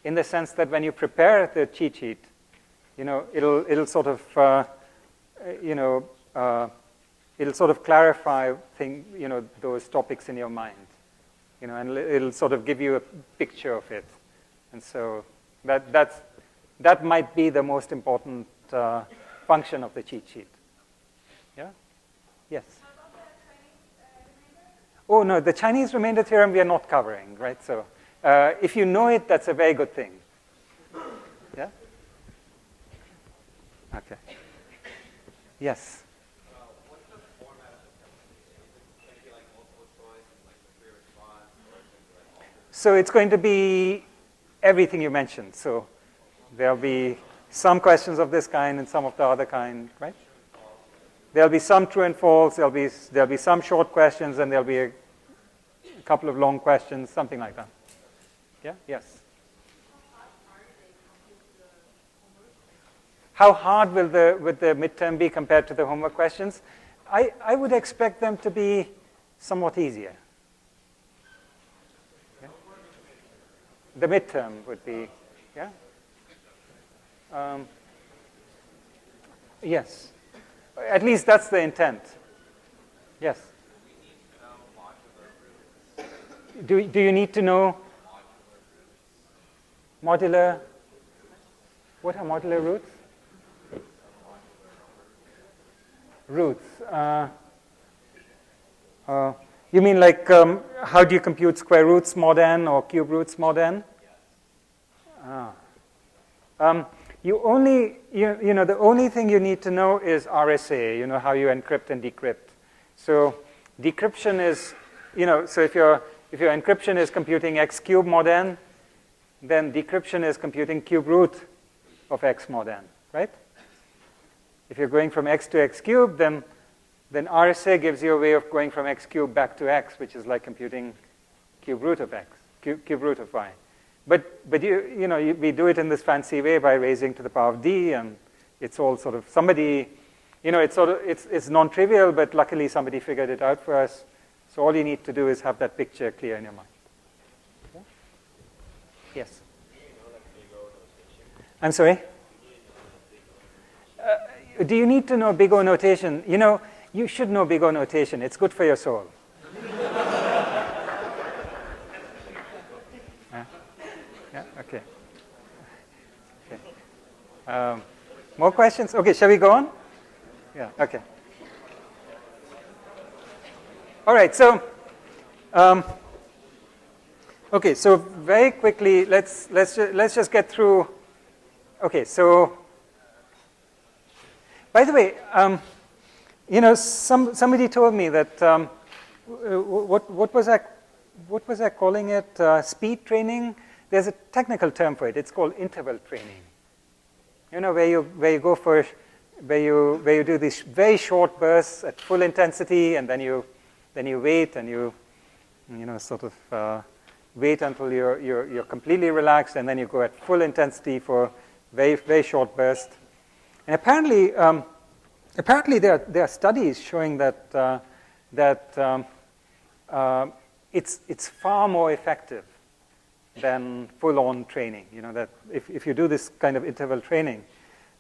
in the sense that when you prepare the cheat sheet, it'll sort of, it'll sort of clarify those topics in your mind, and it'll sort of give you a picture of it, and so that might be the most important function of the cheat sheet. Yeah? Yes? How about the Chinese remainder? Oh, no, the Chinese remainder theorem we are not covering, right? So if you know it, that's a very good thing. Yeah? Okay. Yes? What's the format of the test? Is it like multiple choice and like the free response, or is it like alternate? So it's going to be everything you mentioned. So there'll be some questions of this kind and some of the other kind, right? There'll be some true and false. There'll be some short questions, and there'll be a couple of long questions, something like that. Yeah. Yes. How hard will the midterm be compared to the homework questions? I would expect them to be somewhat easier. Yeah? The midterm would be, yeah. Yes. At least that's the intent. Yes. Do you need to know? modular, what are modular roots? Roots. You mean like how do you compute square roots mod n or cube roots mod n? You only, you know, the only thing you need to know is RSA, you know, how you encrypt and decrypt. So decryption is, you know, so if your encryption is computing x cube mod n, then decryption is computing cube root of x mod n, right? If you're going from x to x cubed, then RSA gives you a way of going from x cubed back to x, which is like computing cube root of x, cube root of y. But you know, we do it in this fancy way by raising to the power of d, and it's all sort of somebody, you know, it's non-trivial, but luckily somebody figured it out for us. So all you need to do is have that picture clear in your mind. Yeah? Yes. I'm sorry. Do you need to know big O notation? You know, you should know big O notation. It's good for your soul. Yeah, okay. More questions? Okay, shall we go on? Yeah, okay. All right, so, okay, so very quickly, let's just get through. Okay, so, by the way, you know, somebody told me that what was I calling it? Speed training. There's a technical term for it. It's called interval training. You know, where you go for where you do these very short bursts at full intensity, and then you wait and you know, sort of wait until you're completely relaxed, and then you go at full intensity for very, very short bursts. And apparently there are studies showing that it's far more effective than full-on training. You know, that if you do this kind of interval training,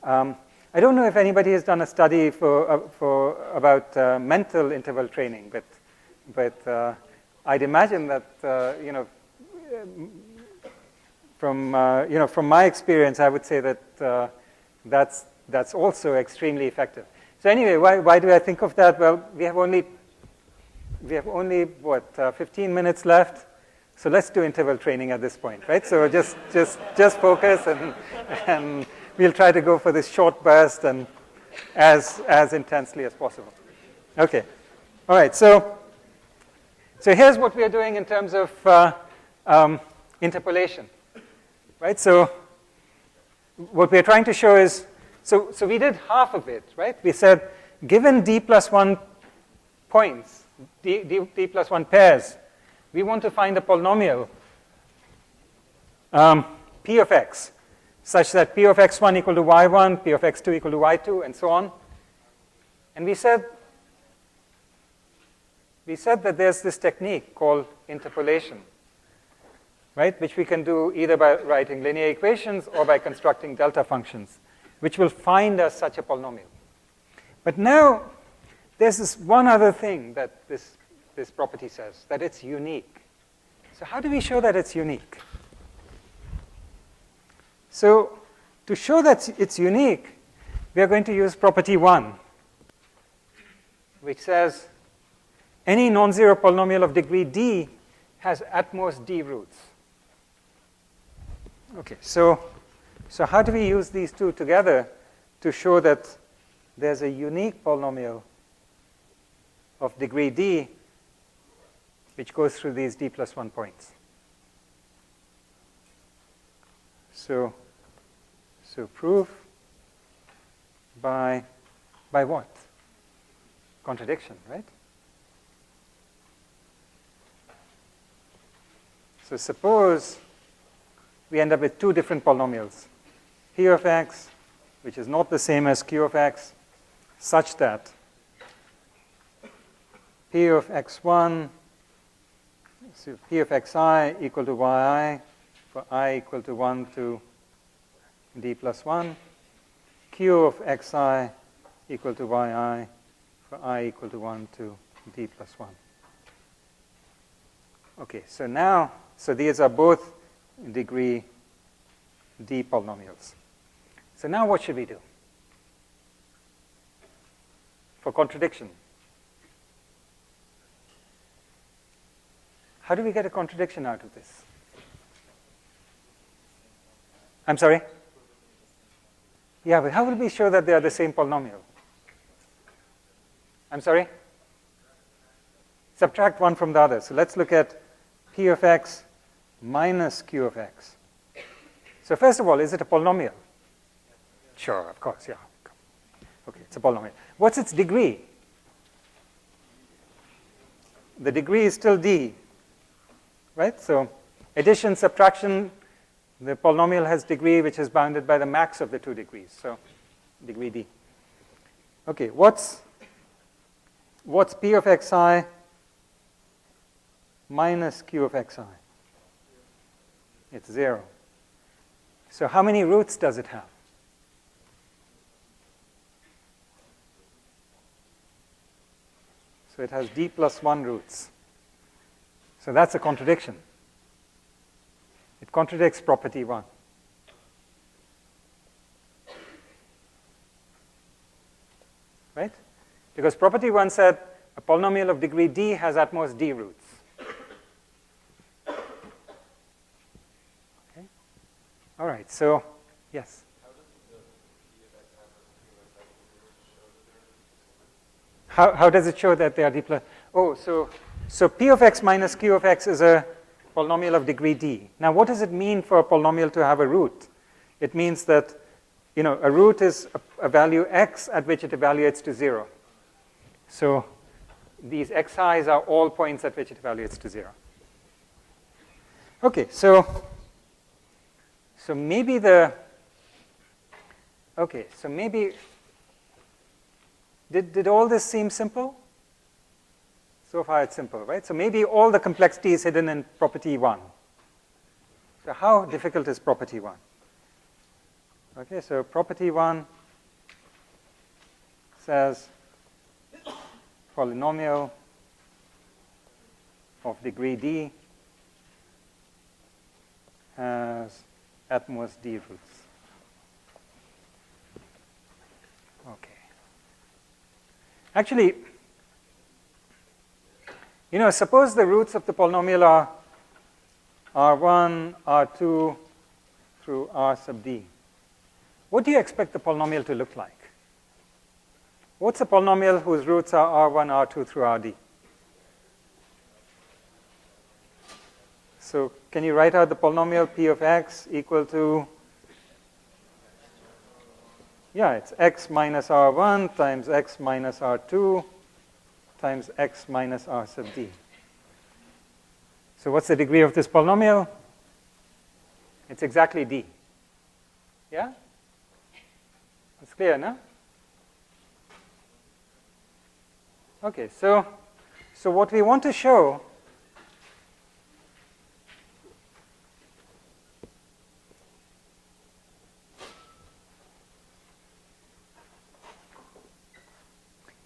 I don't know if anybody has done a study about mental interval training, but I'd imagine that you know, from my experience, I would say that that's also extremely effective. So anyway, why do I think of that? Well, we have only what 15 minutes left. So let's do interval training at this point, right? So just focus, and we'll try to go for this short burst and as intensely as possible. Okay, all right. So here's what we are doing in terms of interpolation, right? So what we are trying to show is, so we did half of it, right? We said given d plus 1 points, d plus 1 pairs, we want to find a polynomial p of x, such that p of x1 equal to y1, p of x2 equal to y2, and so on. And we said that there's this technique called interpolation, right, which we can do either by writing linear equations or by constructing delta functions, which will find us such a polynomial. But now there's this one other thing that this property says, that it's unique. So how do we show that it's unique? So to show that it's unique, we are going to use property 1, which says any non-zero polynomial of degree d has at most d roots. Okay, so how do we use these two together to show that there's a unique polynomial of degree d which goes through these d plus 1 points? So proof by what? Contradiction, right? So suppose we end up with two different polynomials, p of x, which is not the same as q of x, such that p of x1, so p of xi equal to yi for I equal to 1 to d plus 1, q of xi equal to yi for I equal to 1 to d plus 1. Okay, so now, so these are both degree D polynomials. So now what should we do? For contradiction. How do we get a contradiction out of this? I'm sorry? Yeah, but how will we show that they are the same polynomial? I'm sorry? Subtract one from the other. So let's look at P of x minus Q of x. So first of all, is it a polynomial? Sure, of course, yeah. Okay, it's a polynomial. What's its degree? The degree is still D, right? So addition, subtraction, the polynomial has degree which is bounded by the max of the two degrees. So degree D. Okay, what's P of xi minus Q of xi? It's 0. So how many roots does it have? So it has D plus 1 roots. So that's a contradiction. It contradicts property 1. Right? Because property 1 said a polynomial of degree D has at most D roots. Okay? All right, so, yes? How does it show that they are D plus? Oh, so P of x minus Q of x is a polynomial of degree D. Now, what does it mean for a polynomial to have a root? It means that, a root is a value x at which it evaluates to 0. So these xi's are all points at which it evaluates to 0. Okay, so maybe did all this seem simple? So far it's simple, right? So maybe all the complexity is hidden in property 1. So how difficult is property 1? Okay, so property 1 says polynomial of degree D has at most D roots. Okay. Actually, suppose the roots of the polynomial are R1, R2 through R sub D. What do you expect the polynomial to look like? What's a polynomial whose roots are R1, R2 through RD? So can you write out the polynomial P of x equal to, it's x minus R1 times x minus R2 times x minus R sub D. So what's the degree of this polynomial? It's exactly D. Yeah? It's clear, no? Okay, so what we want to show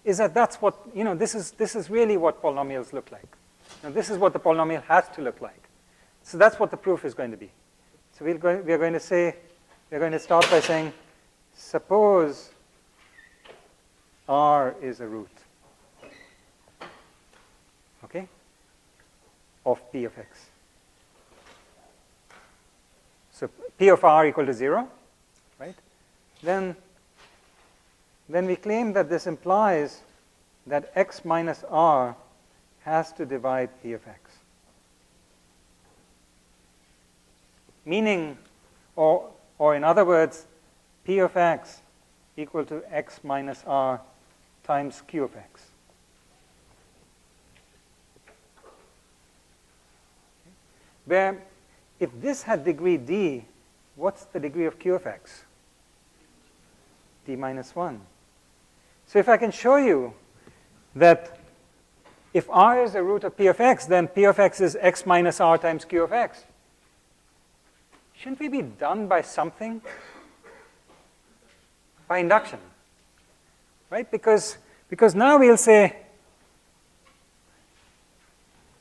is that that's what, this is really what polynomials look like. Now this is what the polynomial has to look like. So that's what the proof is going to be. So we're going to start by saying, suppose R is a root, okay, of P of x. So P of R equal to 0, right? Then we claim that this implies that x minus R has to divide P of x. Meaning, or in other words, P of x equal to x minus R times Q of x. Where if this had degree D, what's the degree of Q of x? D minus 1. So if I can show you that if R is a root of P of x, then P of x is x minus R times Q of x. Shouldn't we be done by something? By induction, right? Because now we'll say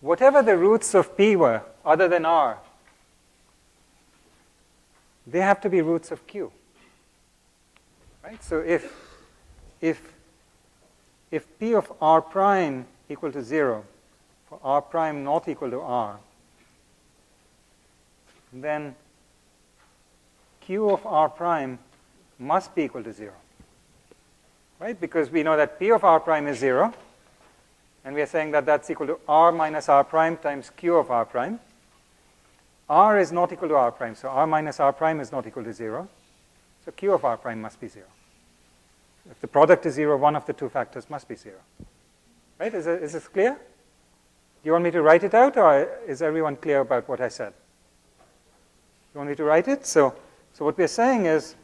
whatever the roots of P were other than R, they have to be roots of Q. Right? So if P of r prime equal to 0, for r prime not equal to r, then Q of r prime must be equal to 0. Right? Because we know that P of r prime is 0, and we are saying that that's equal to r minus r prime times Q of r prime. R is not equal to r prime, so r minus r prime is not equal to 0. So Q of r prime must be 0. If the product is 0, one of the two factors must be 0. Right? Is this clear? Do you want me to write it out, or is everyone clear about what I said? You want me to write it? So what we're saying is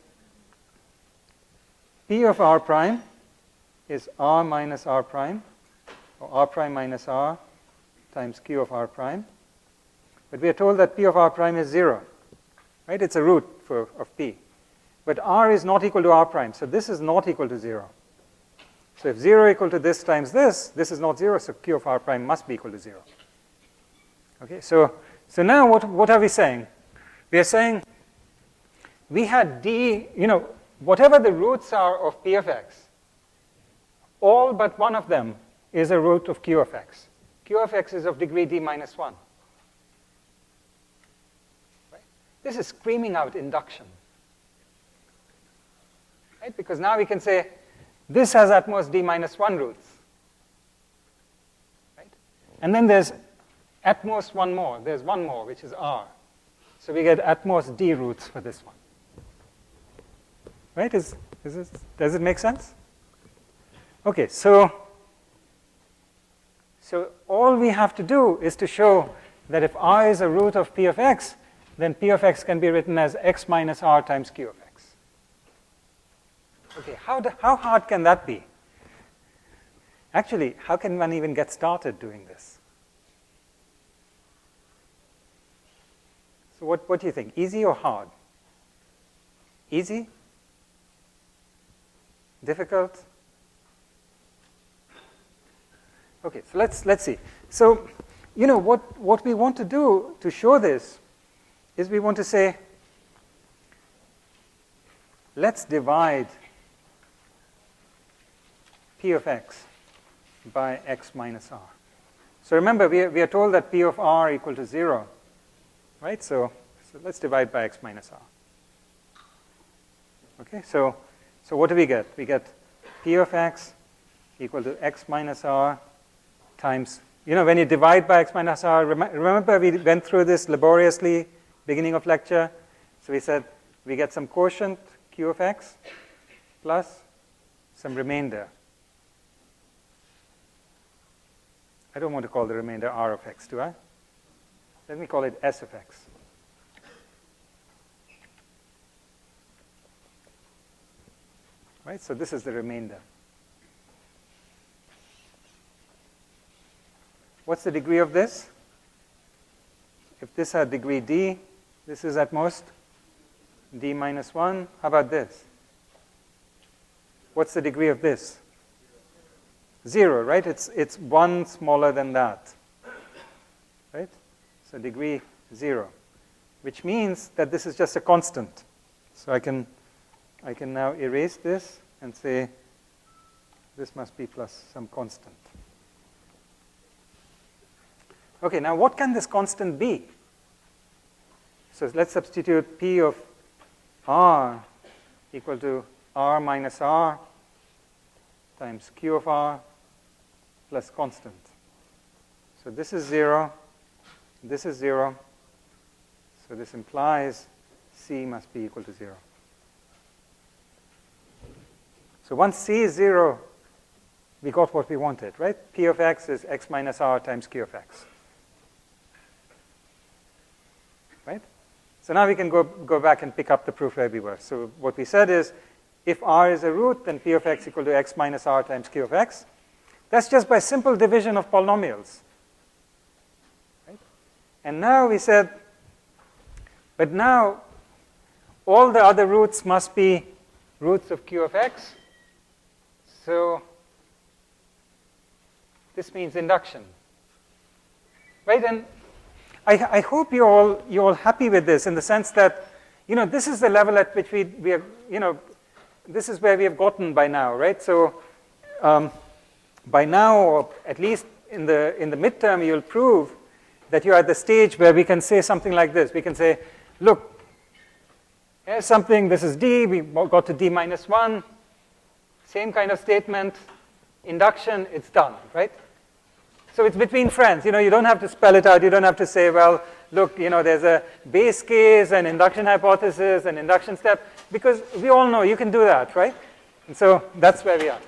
P of r prime is r minus r prime, or r prime minus r times Q of r prime. But we are told that P of r prime is 0. Right? It's a root of P. But r is not equal to r prime, so this is not equal to 0. So if 0 equal to this times this is not 0, so Q of r prime must be equal to 0. Okay, so now what are we saying? We are saying we had D, whatever the roots are of P of x, all but one of them is a root of Q of x. Q of x is of degree D minus 1. Right? This is screaming out induction. Right? Because now we can say this has at most D minus 1 roots. Right? And then there's at most one more. There's one more, which is R. So we get at most D roots for this one. Right? Does it make sense? Okay, so all we have to do is to show that if R is a root of P of x, then P of x can be written as x minus R times Q of x. Okay, how hard can that be? Actually, how can one even get started doing this? So what do you think? Easy or hard? Easy? Difficult? Okay, so let's see. So, what we want to do to show this is we want to say, let's divide P of x by x minus r. So remember, we are told that P of r equal to 0. Right? So let's divide by x minus r. Okay, so what do we get? We get P of x equal to x minus r times, when you divide by x minus r, remember we went through this laboriously beginning of lecture. So we said we get some quotient Q of x plus some remainder. I don't want to call the remainder r of x, do I? Let me call it s of x. Right, so this is the remainder. What's the degree of this? If this had degree d, this is at most d minus 1. How about this? What's the degree of this? 0, right? It's 1 smaller than that. Right? So degree 0, which means that this is just a constant. So I can now erase this and say this must be plus some constant. Okay, now what can this constant be? So let's substitute P of r equal to r minus r times Q of r plus constant. So this is 0. This is 0. So this implies C must be equal to 0. So once C is 0, we got what we wanted, right? P of x is x minus r times Q of x. Right? So now we can go back and pick up the proof where we were. So what we said is, if r is a root, then P of x equal to x minus r times Q of x. That's just by simple division of polynomials. Right? And now we said, but now all the other roots must be roots of Q of x. So this means induction. Right? And I hope you're all happy with this in the sense that, this is the level at which we are, this is where we have gotten by now, right? So by now, or at least in the midterm, you'll prove that you're at the stage where we can say something like this. We can say, look, here's something, this is D, we got to D minus 1, same kind of statement, induction, it's done, right? So it's between friends. You don't have to spell it out. You don't have to say, well, look, there's a base case, an induction hypothesis, an induction step, because we all know you can do that, right? And so that's where we are.